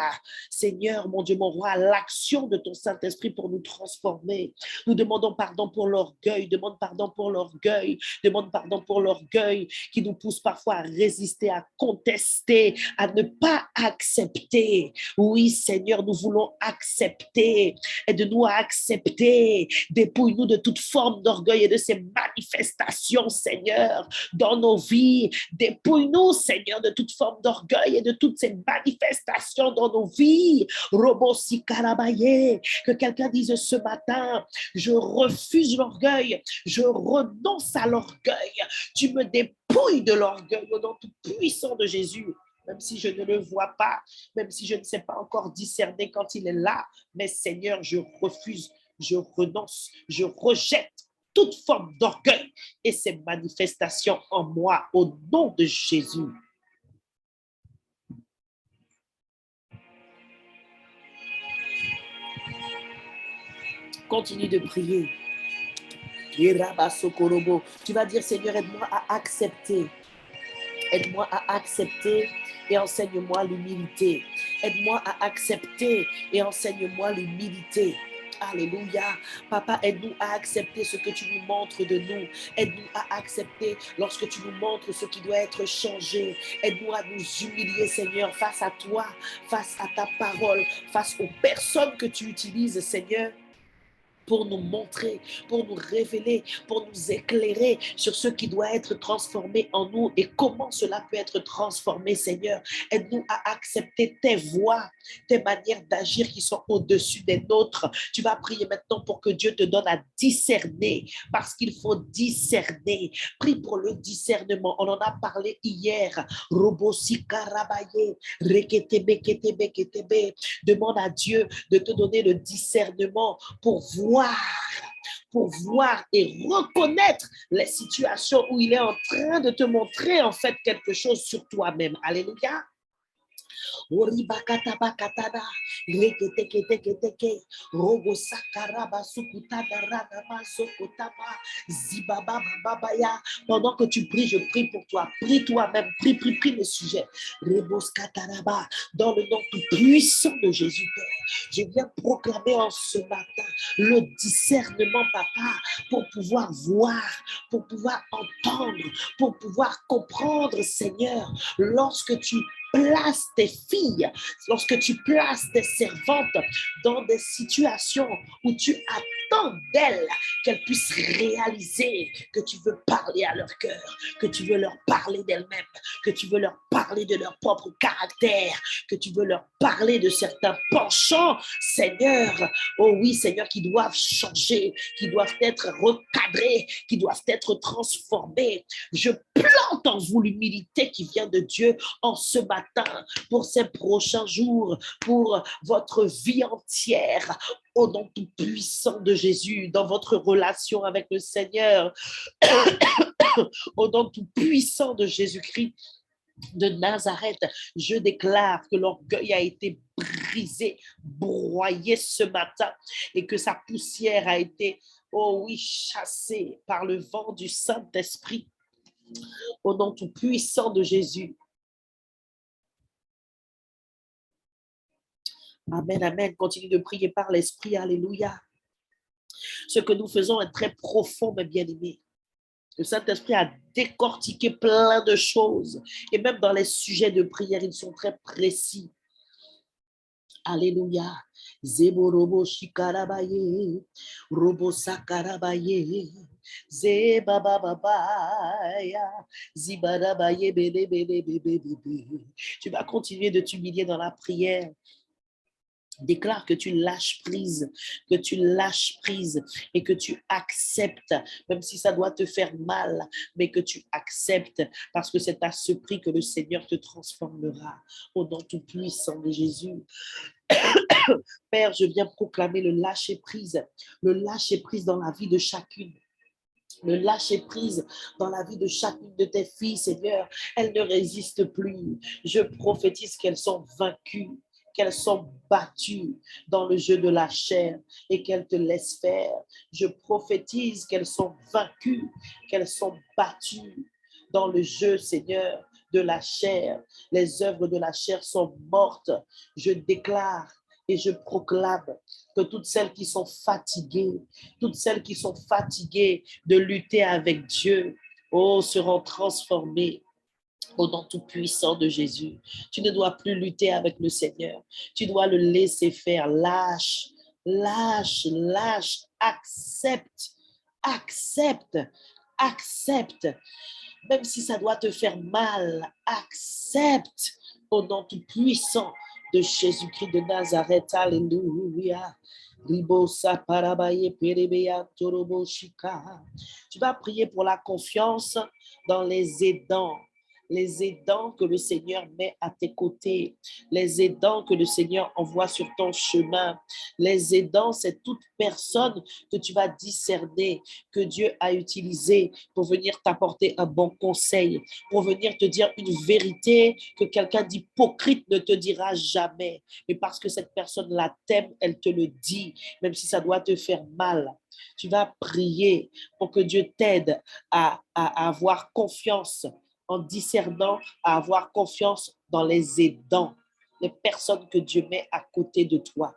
Seigneur, mon Dieu, mon roi, à l'action de ton Saint-Esprit pour nous transformer. Nous demandons pardon pour l'orgueil, demande pardon pour l'orgueil, demande pardon pour l'orgueil qui nous pousse parfois à résister, à contester, à ne pas accepter. Oui, Seigneur, nous voulons accepter. Aide-nous à accepter. Dépouille-nous de toute forme d'orgueil et de ces manifestations, Seigneur, dans nos vies. Dépouille-nous, Seigneur, de toute forme d'orgueil et de toutes ces manifestations dans nos vies. Robosi Karabaye, que quelqu'un dise ce matin, je refuse l'orgueil, je renonce à l'orgueil. Tu me dépouilles de l'orgueil au nom tout puissant de Jésus. Même si je ne le vois pas, même si je ne sais pas encore discerner quand il est là, mais Seigneur, je refuse, je renonce, je rejette toute forme d'orgueil et ses manifestations en moi au nom de Jésus. Continue de prier. Tu vas dire, Seigneur, aide-moi à accepter. Aide-moi à accepter et enseigne-moi l'humilité. Aide-moi à accepter et enseigne-moi l'humilité. Alléluia. Papa, aide-nous à accepter ce que tu nous montres de nous. Aide-nous à accepter lorsque tu nous montres ce qui doit être changé. Aide-nous à nous humilier, Seigneur, face à toi, face à ta parole, face aux personnes que tu utilises, Seigneur. pour nous montrer, pour nous révéler, pour nous éclairer sur ce qui doit être transformé en nous et comment cela peut être transformé, Seigneur. Aide-nous à accepter tes voies, tes manières d'agir qui sont au-dessus des nôtres. Tu vas prier maintenant pour que Dieu te donne à discerner, parce qu'il faut discerner. Prie pour le discernement. On en a parlé hier. Robosikarabaye, reketebe. Demande à Dieu de te donner le discernement pour voir et reconnaître les situations où il est en train de te montrer en fait quelque chose sur toi-même. Alléluia. Oribakatabakatana, reketeketeke, robosakaraba sukutada ranama sokotama, zibaba babaya. Pendant que tu pries, je prie pour toi. Prie toi-même, prie le sujet. Reboskataraba, dans le nom tout puissant de Jésus, Père. Je viens proclamer en ce matin le discernement, Papa, pour pouvoir voir, pour pouvoir entendre, pour pouvoir comprendre, Seigneur, lorsque tu places tes filles, lorsque tu places tes servantes dans des situations où tu attends d'elles qu'elles puissent réaliser que tu veux parler à leur cœur, que tu veux leur parler d'elles-mêmes, que tu veux leur parler de leur propre caractère, que tu veux leur parler de certains penchants, Seigneur, oh oui, Seigneur, qui doivent changer, qui doivent être recadrés, qui doivent être transformés. Je plante en vous l'humilité qui vient de Dieu en ce matin, pour ces prochains jours, pour votre vie entière, au nom tout puissant de Jésus, dans votre relation avec le Seigneur, au nom tout puissant de Jésus-Christ de Nazareth, je déclare que l'orgueil a été brisé, broyé ce matin et que sa poussière a été, oh oui, chassée par le vent du Saint-Esprit, au nom tout puissant de Jésus. Amen, amen. Continue de prier par l'Esprit. Alléluia. Ce que nous faisons est très profond, mes bien-aimés. Le Saint-Esprit a décortiqué plein de choses. Et même dans les sujets de prière, ils sont très précis. Alléluia. Zeborobo shikarabaye, robo sakarabaye, zebababaya, zibarabaye, bébé. Tu vas continuer de t'humilier dans la prière. Déclare que tu lâches prise et que tu acceptes, même si ça doit te faire mal, mais que tu acceptes parce que c'est à ce prix que le Seigneur te transformera. Au nom tout puissant de Jésus. Père, je viens proclamer le lâcher prise dans la vie de chacune. Le lâcher prise dans la vie de chacune de tes filles, Seigneur. Elles ne résistent plus. Je prophétise qu'elles sont vaincues, qu'elles sont battues dans le jeu de la chair et qu'elles te laissent faire. Je prophétise qu'elles sont vaincues, qu'elles sont battues dans le jeu, Seigneur, de la chair. Les œuvres de la chair sont mortes. Je déclare et je proclame que toutes celles qui sont fatiguées de lutter avec Dieu, oh, seront transformées au nom tout puissant de Jésus. Tu ne dois plus lutter avec le Seigneur. Tu dois le laisser faire. Lâche, accepte. Même si ça doit te faire mal, accepte au nom tout puissant de Jésus-Christ de Nazareth. Alléluia. Tu vas prier pour la confiance dans les aidants que le Seigneur met à tes côtés, les aidants que le Seigneur envoie sur ton chemin. Les aidants, c'est toute personne que tu vas discerner, que Dieu a utilisé pour venir t'apporter un bon conseil, pour venir te dire une vérité que quelqu'un d'hypocrite ne te dira jamais. Mais parce que cette personne-là t'aime, elle te le dit, même si ça doit te faire mal. Tu vas prier pour que Dieu t'aide à avoir confiance en discernant, à avoir confiance dans les aidants, les personnes que Dieu met à côté de toi.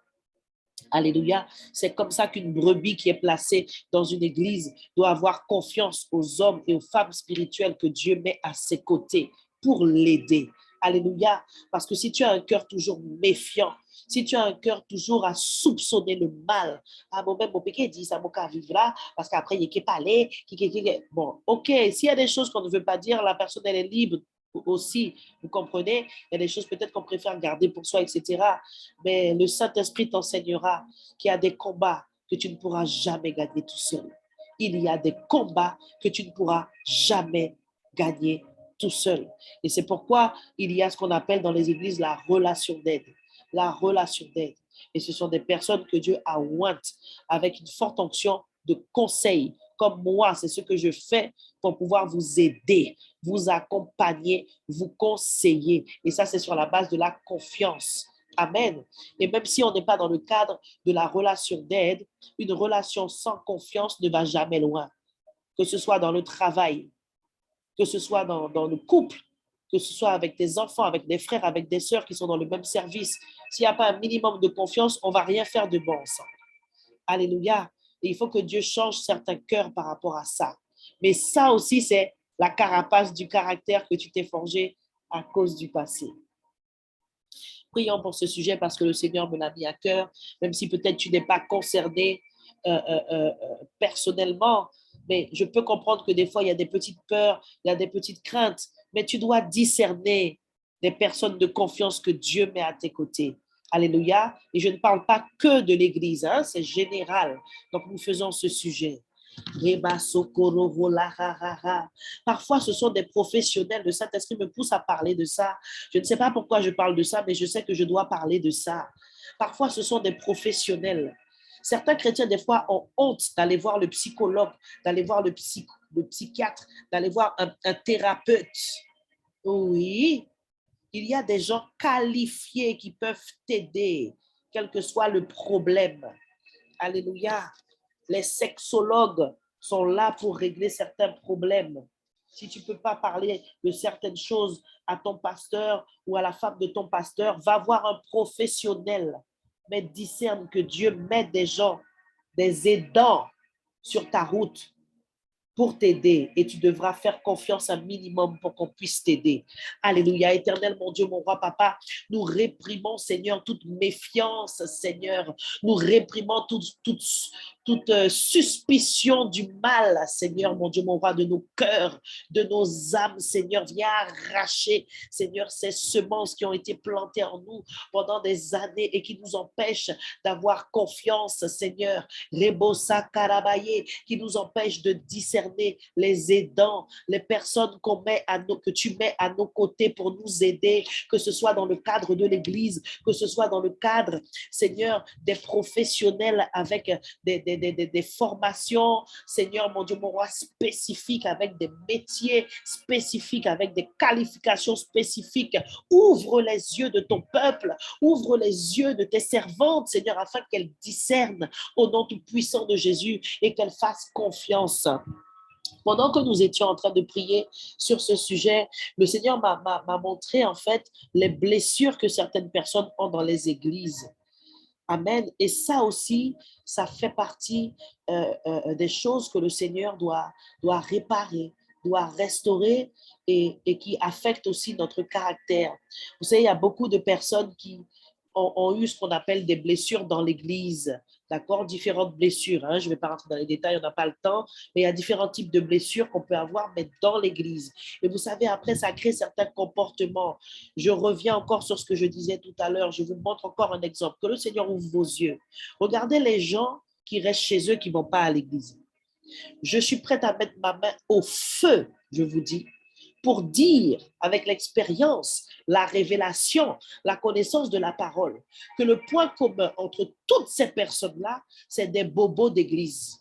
Alléluia. C'est comme ça qu'une brebis qui est placée dans une église doit avoir confiance aux hommes et aux femmes spirituelles que Dieu met à ses côtés pour l'aider. Alléluia. Parce que si tu as un cœur toujours méfiant, Si tu as un cœur toujours à soupçonner le mal, à moi-même, mon péché dit, ça m'a vivre là, parce qu'après, il y a qui parler, bon, ok, s'il y a des choses qu'on ne veut pas dire, la personne, elle est libre aussi, vous comprenez? Il y a des choses peut-être qu'on préfère garder pour soi, etc. Mais le Saint-Esprit t'enseignera qu'il y a des combats que tu ne pourras jamais gagner tout seul. Il y a des combats que tu ne pourras jamais gagner tout seul. Et c'est pourquoi il y a ce qu'on appelle dans les églises la relation d'aide. La relation d'aide. Et ce sont des personnes que Dieu a ointes avec une forte onction de conseil. Comme moi, c'est ce que je fais pour pouvoir vous aider, vous accompagner, vous conseiller. Et ça, c'est sur la base de la confiance. Amen. Et même si on n'est pas dans le cadre de la relation d'aide, une relation sans confiance ne va jamais loin. Que ce soit dans le travail, que ce soit dans le couple, que ce soit avec des enfants, avec des frères, avec des sœurs qui sont dans le même service. S'il n'y a pas un minimum de confiance, on ne va rien faire de bon ensemble. Alléluia. Et il faut que Dieu change certains cœurs par rapport à ça. Mais ça aussi, c'est la carapace du caractère que tu t'es forgé à cause du passé. Prions pour ce sujet parce que le Seigneur me l'a mis à cœur, même si peut-être tu n'es pas concerné personnellement, mais je peux comprendre que des fois, il y a des petites peurs, il y a des petites craintes, mais tu dois discerner des personnes de confiance que Dieu met à tes côtés. Alléluia. Et je ne parle pas que de l'Église, hein, c'est général. Donc, nous faisons ce sujet. Parfois, ce sont des professionnels. Le Saint-Esprit me pousse à parler de ça. Je ne sais pas pourquoi je parle de ça, mais je sais que je dois parler de ça. Parfois, ce sont des professionnels. Certains chrétiens, des fois, ont honte d'aller voir le psychologue, d'aller voir le psychiatre, d'aller voir un thérapeute. Oui, il y a des gens qualifiés qui peuvent t'aider, quel que soit le problème. Alléluia. Les sexologues sont là pour régler certains problèmes. Si tu ne peux pas parler de certaines choses à ton pasteur ou à la femme de ton pasteur, va voir un professionnel. Mais discerne que Dieu met des gens, des aidants sur ta route pour t'aider et tu devras faire confiance un minimum pour qu'on puisse t'aider. Alléluia. Éternel, mon Dieu, mon roi, papa, nous réprimons, Seigneur, toute méfiance, Seigneur. Nous réprimons toute suspicion du mal, Seigneur, mon Dieu, mon roi, de nos cœurs, de nos âmes, Seigneur. Viens arracher, Seigneur, ces semences qui ont été plantées en nous pendant des années et qui nous empêchent d'avoir confiance, Seigneur. Rebosa Karabaye, qui nous empêchent de discerner les aidants, les personnes que tu mets à nos côtés pour nous aider, que ce soit dans le cadre de l'Église, que ce soit dans le cadre, Seigneur, des professionnels avec des formations, Seigneur, mon Dieu, mon roi, spécifiques, avec des métiers spécifiques, avec des qualifications spécifiques. Ouvre les yeux de ton peuple, ouvre les yeux de tes servantes, Seigneur, afin qu'elles discernent au nom tout puissant de Jésus et qu'elles fassent confiance. Pendant que nous étions en train de prier sur ce sujet, le Seigneur m'a montré en fait les blessures que certaines personnes ont dans les églises. Amen. Et ça aussi, ça fait partie des choses que le Seigneur doit réparer, doit restaurer et qui affectent aussi notre caractère. Vous savez, il y a beaucoup de personnes qui ont eu ce qu'on appelle des blessures dans l'Église. D'accord? Différentes blessures. Hein? Je ne vais pas rentrer dans les détails, on n'a pas le temps, mais il y a différents types de blessures qu'on peut avoir, mais dans l'Église. Et vous savez, après, ça crée certains comportements. Je reviens encore sur ce que je disais tout à l'heure. Je vous montre encore un exemple. Que le Seigneur ouvre vos yeux. Regardez les gens qui restent chez eux, qui ne vont pas à l'église. Je suis prête à mettre ma main au feu, je vous dis, pour dire avec l'expérience, la révélation, la connaissance de la parole, que le point commun entre toutes ces personnes-là, c'est des bobos d'église.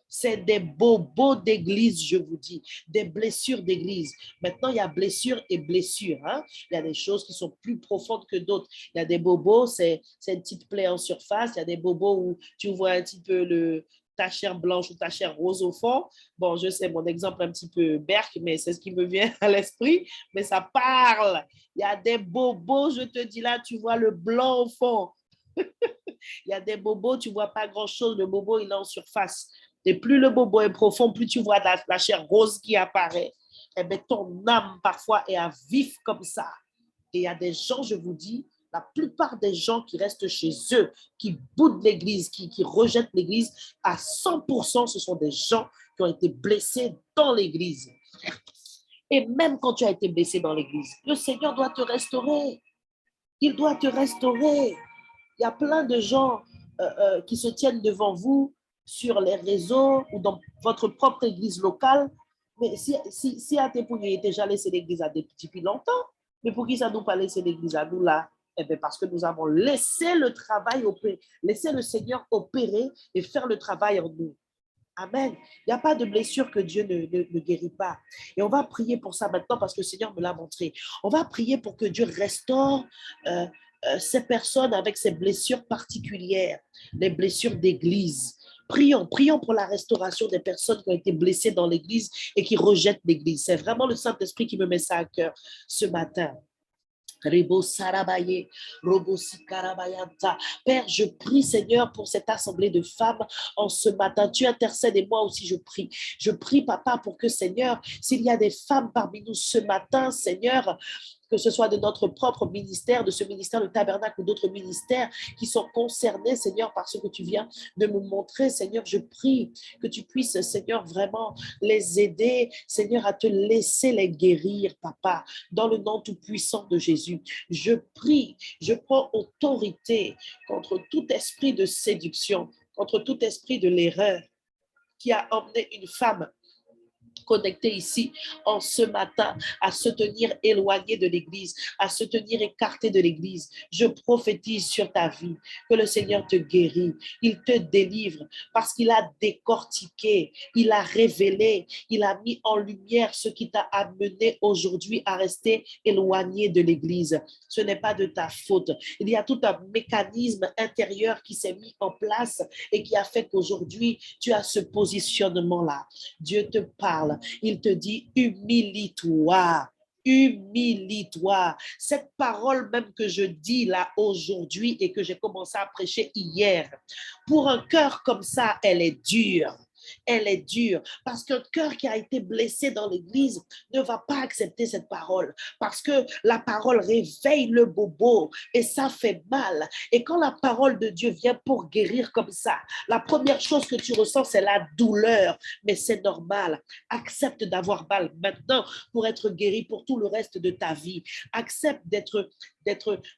C'est des bobos d'église, je vous dis, des blessures d'église. Maintenant, il y a blessures et blessures. Hein? Il y a des choses qui sont plus profondes que d'autres. Il y a des bobos, c'est une petite plaie en surface. Il y a des bobos où tu vois un petit peu ta chair blanche ou ta chair rose au fond. Bon, je sais, mon exemple un petit peu berk, mais c'est ce qui me vient à l'esprit. Mais ça parle. Il y a des bobos, je te dis là, tu vois le blanc au fond. Il y a des bobos, tu ne vois pas grand-chose. Le bobo, il est en surface. Et plus le bobo est profond, plus tu vois la chair rose qui apparaît. Eh bien, ton âme, parfois, est à vif comme ça. Et il y a des gens, je vous dis, La plupart des gens qui restent chez eux, qui boudent l'église, qui rejettent l'église, à 100%, ce sont des gens qui ont été blessés dans l'église. Et même quand tu as été blessé dans l'église, le Seigneur doit te restaurer. Il doit te restaurer. Il y a plein de gens qui se tiennent devant vous sur les réseaux ou dans votre propre église locale. Mais si à tes pouilles, déjà laissé l'église depuis longtemps, mais pour qui ça nous pas laissé l'église à nous là? Eh bien, parce que nous avons laissé le travail opérer, laissé le Seigneur opérer et faire le travail en nous. Amen. Il n'y a pas de blessure que Dieu ne guérit pas. Et on va prier pour ça maintenant parce que le Seigneur me l'a montré. On va prier pour que Dieu restaure ces personnes avec ces blessures particulières, les blessures d'église. Prions pour la restauration des personnes qui ont été blessées dans l'église et qui rejettent l'église. C'est vraiment le Saint-Esprit qui me met ça à cœur ce matin. Père, je prie, Seigneur, pour cette assemblée de femmes en ce matin. Tu intercèdes et moi aussi je prie. Je prie, Papa, pour que, Seigneur, s'il y a des femmes parmi nous ce matin, Seigneur, que ce soit de notre propre ministère, de ce ministère de Tabernacle ou d'autres ministères qui sont concernés, Seigneur, par ce que tu viens de me montrer, Seigneur, je prie que tu puisses, Seigneur, vraiment les aider, Seigneur, à te laisser les guérir, Papa, dans le nom tout-puissant de Jésus. Je prie, je prends autorité contre tout esprit de séduction, contre tout esprit de l'erreur qui a emmené une femme connectés ici en ce matin à se tenir éloignés de l'église, à se tenir écartés de l'église. Je prophétise sur ta vie que le Seigneur te guérit, il te délivre parce qu'il a décortiqué, il a révélé, il a mis en lumière ce qui t'a amené aujourd'hui à rester éloigné de l'église. Ce n'est pas de ta faute. Il y a tout un mécanisme intérieur qui s'est mis en place et qui a fait qu'aujourd'hui, tu as ce positionnement-là. Dieu te parle. Il te dit, humilie-toi. Humilie-toi. Cette parole même que je dis là aujourd'hui et que j'ai commencé à prêcher hier, pour un cœur comme ça, elle est dure. Elle est dure parce qu'un cœur qui a été blessé dans l'église ne va pas accepter cette parole parce que la parole réveille le bobo et ça fait mal. Et quand la parole de Dieu vient pour guérir comme ça, la première chose que tu ressens, c'est la douleur, mais c'est normal. Accepte d'avoir mal maintenant pour être guéri pour tout le reste de ta vie. Accepte d'être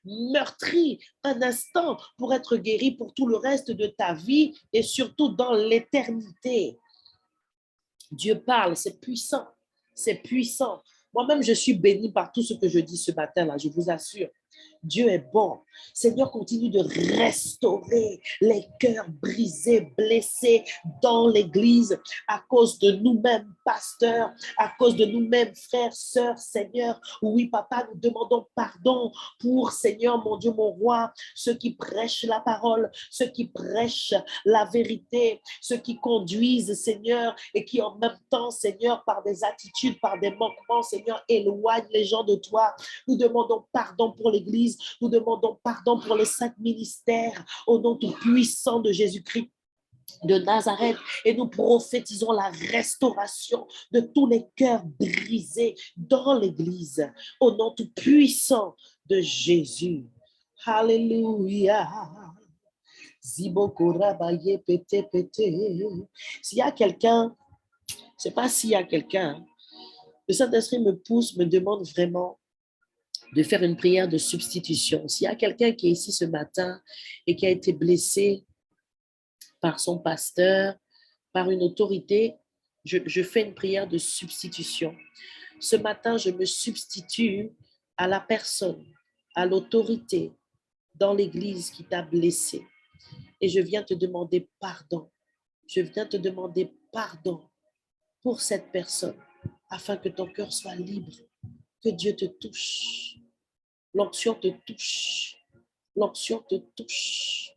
meurtri un instant pour être guéri pour tout le reste de ta vie et surtout dans l'éternité. Dieu parle, c'est puissant, c'est puissant. Moi-même, je suis bénie par tout ce que je dis ce matin-là, je vous assure. Dieu est bon. Seigneur, continue de restaurer les cœurs brisés, blessés dans l'église à cause de nous-mêmes, pasteurs, à cause de nous-mêmes, frères, sœurs, Seigneur. Oui, Papa, nous demandons pardon pour, Seigneur, mon Dieu, mon roi, ceux qui prêchent la parole, ceux qui prêchent la vérité, ceux qui conduisent, Seigneur, et qui en même temps, Seigneur, par des attitudes, par des manquements, Seigneur, éloignent les gens de toi. Nous demandons pardon pour l'Église. Nous demandons pardon pour les 5 ministères au nom tout puissant de Jésus-Christ de Nazareth et nous prophétisons la restauration de tous les cœurs brisés dans l'Église au nom tout puissant de Jésus. Alléluia. S'il y a quelqu'un, je ne sais pas s'il y a quelqu'un, le Saint-Esprit me pousse, me demande vraiment de faire une prière de substitution. S'il y a quelqu'un qui est ici ce matin et qui a été blessé par son pasteur, par une autorité, je fais une prière de substitution. Ce matin, je me substitue à la personne, à l'autorité dans l'église qui t'a blessé. Et je viens te demander pardon. Je viens te demander pardon pour cette personne afin que ton cœur soit libre, que Dieu te touche. L'onction te touche. L'onction te touche.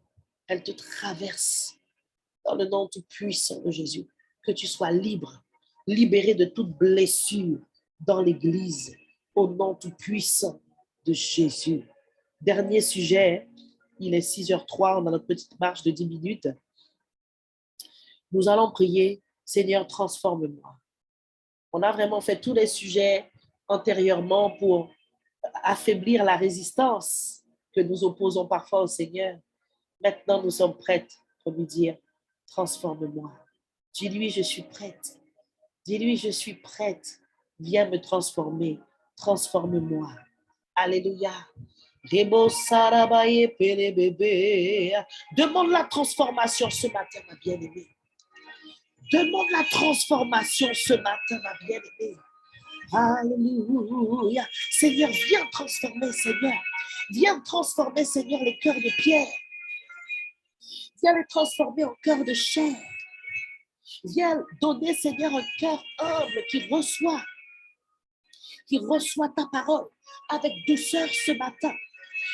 Elle te traverse dans le nom tout puissant de Jésus. Que tu sois libre, libéré de toute blessure dans l'église au nom tout puissant de Jésus. Dernier sujet, il est 6h03, on a notre petite marche de 10 minutes. Nous allons prier, Seigneur, transforme-moi. On a vraiment fait tous les sujets antérieurement pour affaiblir la résistance que nous opposons parfois au Seigneur, maintenant nous sommes prêtes pour lui dire, transforme-moi. Dis-lui, je suis prête. Dis-lui, je suis prête. Viens me transformer. Transforme-moi. Alléluia. Demande la transformation ce matin, ma bien-aimée. Demande la transformation ce matin, ma bien-aimée. Alléluia. Seigneur, viens transformer, Seigneur. Viens transformer, Seigneur, les cœurs de pierre. Viens les transformer en cœur de chair. Viens donner, Seigneur, un cœur humble qui reçoit ta parole avec douceur ce matin.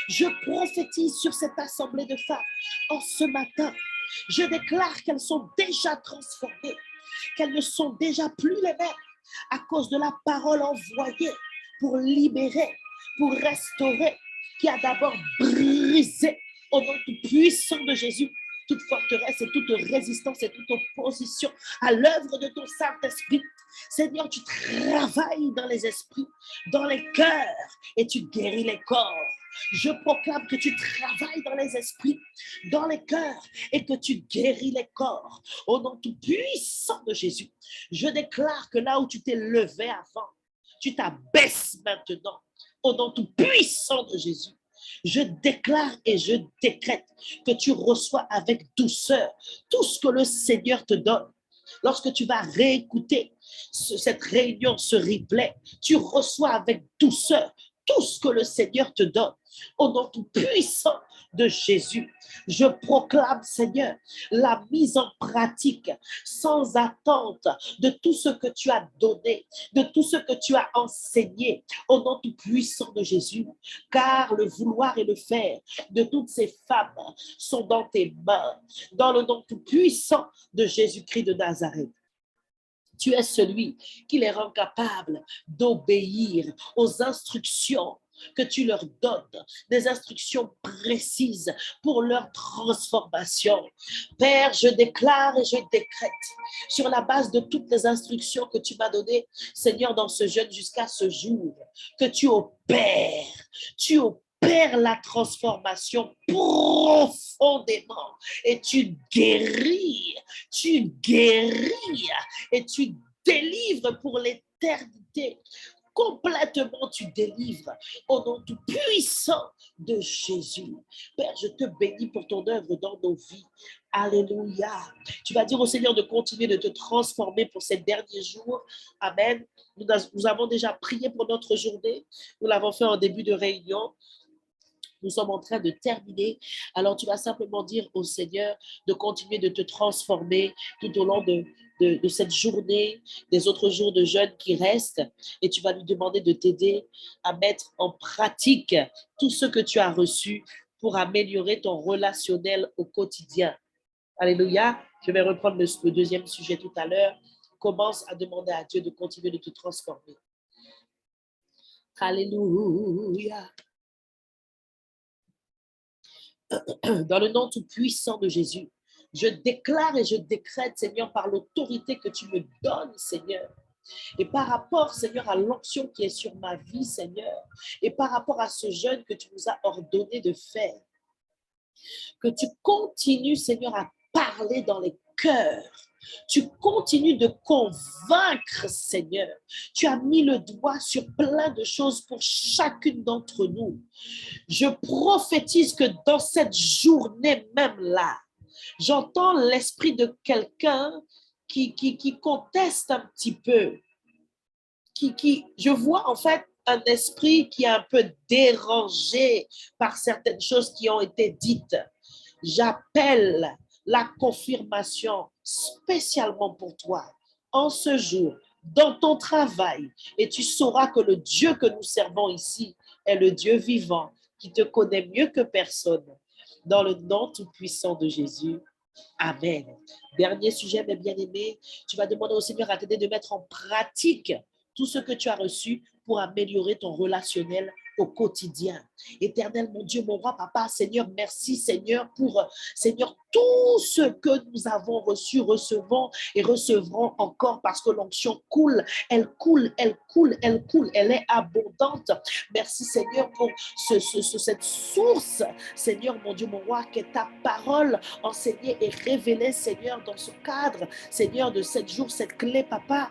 Je prophétise sur cette assemblée de femmes en ce matin. Je déclare qu'elles sont déjà transformées, qu'elles ne sont déjà plus les mêmes à cause de la parole envoyée pour libérer, pour restaurer, qui a d'abord brisé au nom tout puissant de Jésus toute forteresse et toute résistance et toute opposition à l'œuvre de ton Saint-Esprit. Seigneur, tu travailles dans les esprits, dans les cœurs et tu guéris les corps. Je proclame que tu travailles dans les esprits, dans les cœurs et que tu guéris les corps. Au nom tout puissant de Jésus, je déclare que là où tu t'es levé avant, tu t'abaisses maintenant. Au nom tout puissant de Jésus, je déclare et je décrète que tu reçois avec douceur tout ce que le Seigneur te donne. Lorsque tu vas réécouter cette réunion, ce replay, tu reçois avec douceur tout ce que le Seigneur te donne. Au nom tout puissant de Jésus, je proclame, Seigneur, la mise en pratique sans attente de tout ce que tu as donné, de tout ce que tu as enseigné, au nom tout puissant de Jésus, car le vouloir et le faire de toutes ces femmes sont dans tes mains, dans le nom tout puissant de Jésus-Christ de Nazareth. Tu es celui qui les rend capables d'obéir aux instructions que tu leur donnes, des instructions précises pour leur transformation. Père, je déclare et je décrète sur la base de toutes les instructions que tu m'as données, Seigneur, dans ce jeûne jusqu'à ce jour, que tu opères la transformation profondément et tu guéris et tu délivres pour l'éternité. Complètement, tu délivres au nom tout puissant de Jésus. Père, je te bénis pour ton œuvre dans nos vies. Alléluia. Tu vas dire au Seigneur de continuer de te transformer pour ces derniers jours. Amen. Nous avons déjà prié pour notre journée. Nous l'avons fait en début de réunion. Nous sommes en train de terminer. Alors, tu vas simplement dire au Seigneur de continuer de te transformer tout au long de cette journée, des autres jours de jeûne qui restent. Et tu vas lui demander de t'aider à mettre en pratique tout ce que tu as reçu pour améliorer ton relationnel au quotidien. Alléluia. Je vais reprendre le deuxième sujet tout à l'heure. Commence à demander à Dieu de continuer de te transformer. Alléluia. Dans le nom tout puissant de Jésus, je déclare et je décrète, Seigneur, par l'autorité que tu me donnes, Seigneur, et par rapport, Seigneur, à l'onction qui est sur ma vie, Seigneur, et par rapport à ce jeûne que tu nous as ordonné de faire, que tu continues, Seigneur, à parler dans les cœurs. Tu continues de convaincre, Seigneur. Tu as mis le doigt sur plein de choses pour chacune d'entre nous. Je prophétise que dans cette journée même là, j'entends l'esprit de quelqu'un qui conteste un petit peu. Je vois en fait un esprit qui est un peu dérangé par certaines choses qui ont été dites. J'appelle la confirmation spécialement pour toi en ce jour, dans ton travail, et tu sauras que le Dieu que nous servons ici est le Dieu vivant qui te connaît mieux que personne. Dans le nom tout-puissant de Jésus. Amen. Dernier sujet, mes bien-aimés, tu vas demander au Seigneur à t'aider de mettre en pratique tout ce que tu as reçu pour améliorer ton relationnel au quotidien. Éternel, mon Dieu, mon roi, papa, Seigneur, merci, Seigneur, pour, Seigneur, tout ce que nous avons reçu, recevons et recevrons encore parce que l'onction coule, elle coule, elle coule, elle coule, elle est abondante. Merci, Seigneur, pour cette source, Seigneur, mon Dieu, mon roi, que ta parole enseignée et révélée, Seigneur, dans ce cadre, Seigneur, de 7 jours, cette clé, papa.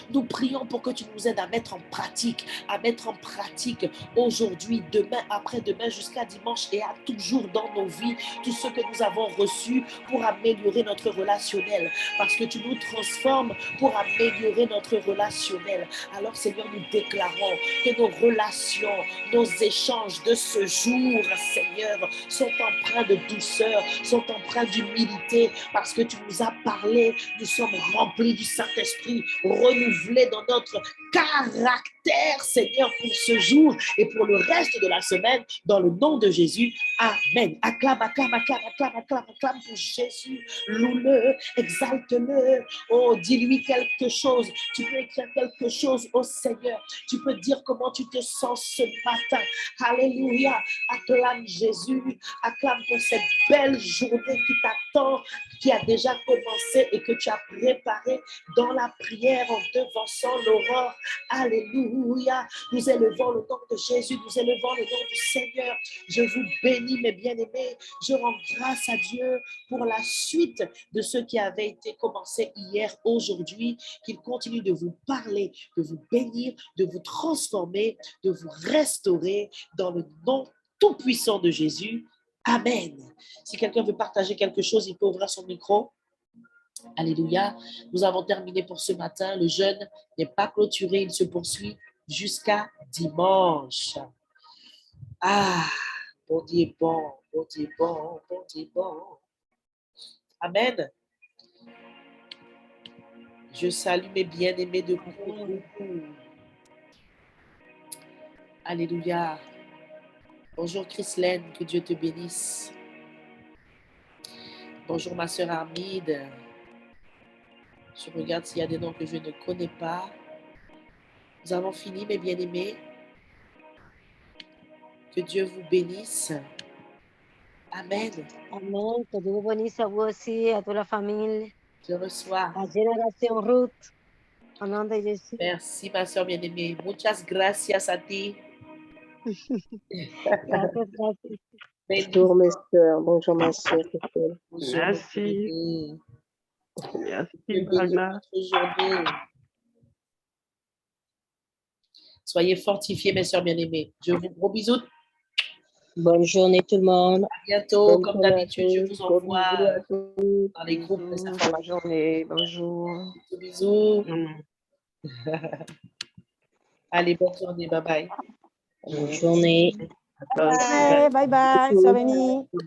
Nous prions pour que tu nous aides à mettre en pratique aujourd'hui, demain, après-demain, jusqu'à dimanche et à toujours dans nos vies, tout ce que nous avons reçu pour améliorer notre relationnel. Parce que tu nous transformes pour améliorer notre relationnel. Alors, Seigneur, nous déclarons que nos relations, nos échanges de ce jour, Seigneur, sont empreints de douceur, sont empreints d'humilité, parce que tu nous as parlé, nous sommes remplis du Saint-Esprit, renouvelés dans notre caractère, Seigneur, pour ce jour et pour le reste de la semaine, dans le nom de Jésus. Amen. Acclame, acclame, acclame, acclame, acclame, acclame pour Jésus. Loue-le, exalte-le. Oh, dis-lui quelque chose. Tu peux écrire quelque chose au Seigneur. Tu peux dire comment tu te sens ce matin. Alléluia. Acclame Jésus. Acclame pour cette belle journée qui t'attend, qui a déjà commencé et que tu as préparé dans la prière en devançant l'aurore. Alléluia. Nous élevons le nom de Jésus, nous élevons le nom du Seigneur. Je vous bénis, mes bien-aimés. Je rends grâce à Dieu pour la suite de ce qui avait été commencé hier, aujourd'hui, qu'il continue de vous parler, de vous bénir, de vous transformer, de vous restaurer dans le nom tout-puissant de Jésus. Amen. Si quelqu'un veut partager quelque chose, il peut ouvrir son micro. Alléluia. Nous avons terminé pour ce matin. Le jeûne n'est pas clôturé, il se poursuit jusqu'à dimanche. Ah, bon Dieu est bon, bon Dieu est bon, bon Dieu est bon. Amen. Je salue mes bien-aimés de beaucoup. Alléluia. Bonjour Chrislaine, que Dieu te bénisse. Bonjour ma sœur Armide. Je regarde s'il y a des noms que je ne connais pas. Nous avons fini, mes bien-aimés. Que Dieu vous bénisse. Amen. Amén. Que Dios bendiga a vos y a toda la familia. Je reçois. A generación Ruth. Au nom de Jésus. Merci, ma soeur bien-aimée. Muchas gracias a ti. Gracias, gracias. Bonjour mes soeurs, bonjour ma soeur. Bonjour, Merci. Merci, Dieu bénisse Brenda. votre journée. Soyez fortifiés, mes soeurs bien-aimées. Je vous gros bisous. Bonne journée tout le monde. À bientôt. Bonne Comme journée à d'habitude, je tous. vous Gros envoie bisous à tous. dans les groupes les Bisous, bonne informations. journée, bonjour. Bisous. Allez, bonne journée. Bye bye. Bonne journée. À toi aussi. Bye bye. Sois béni.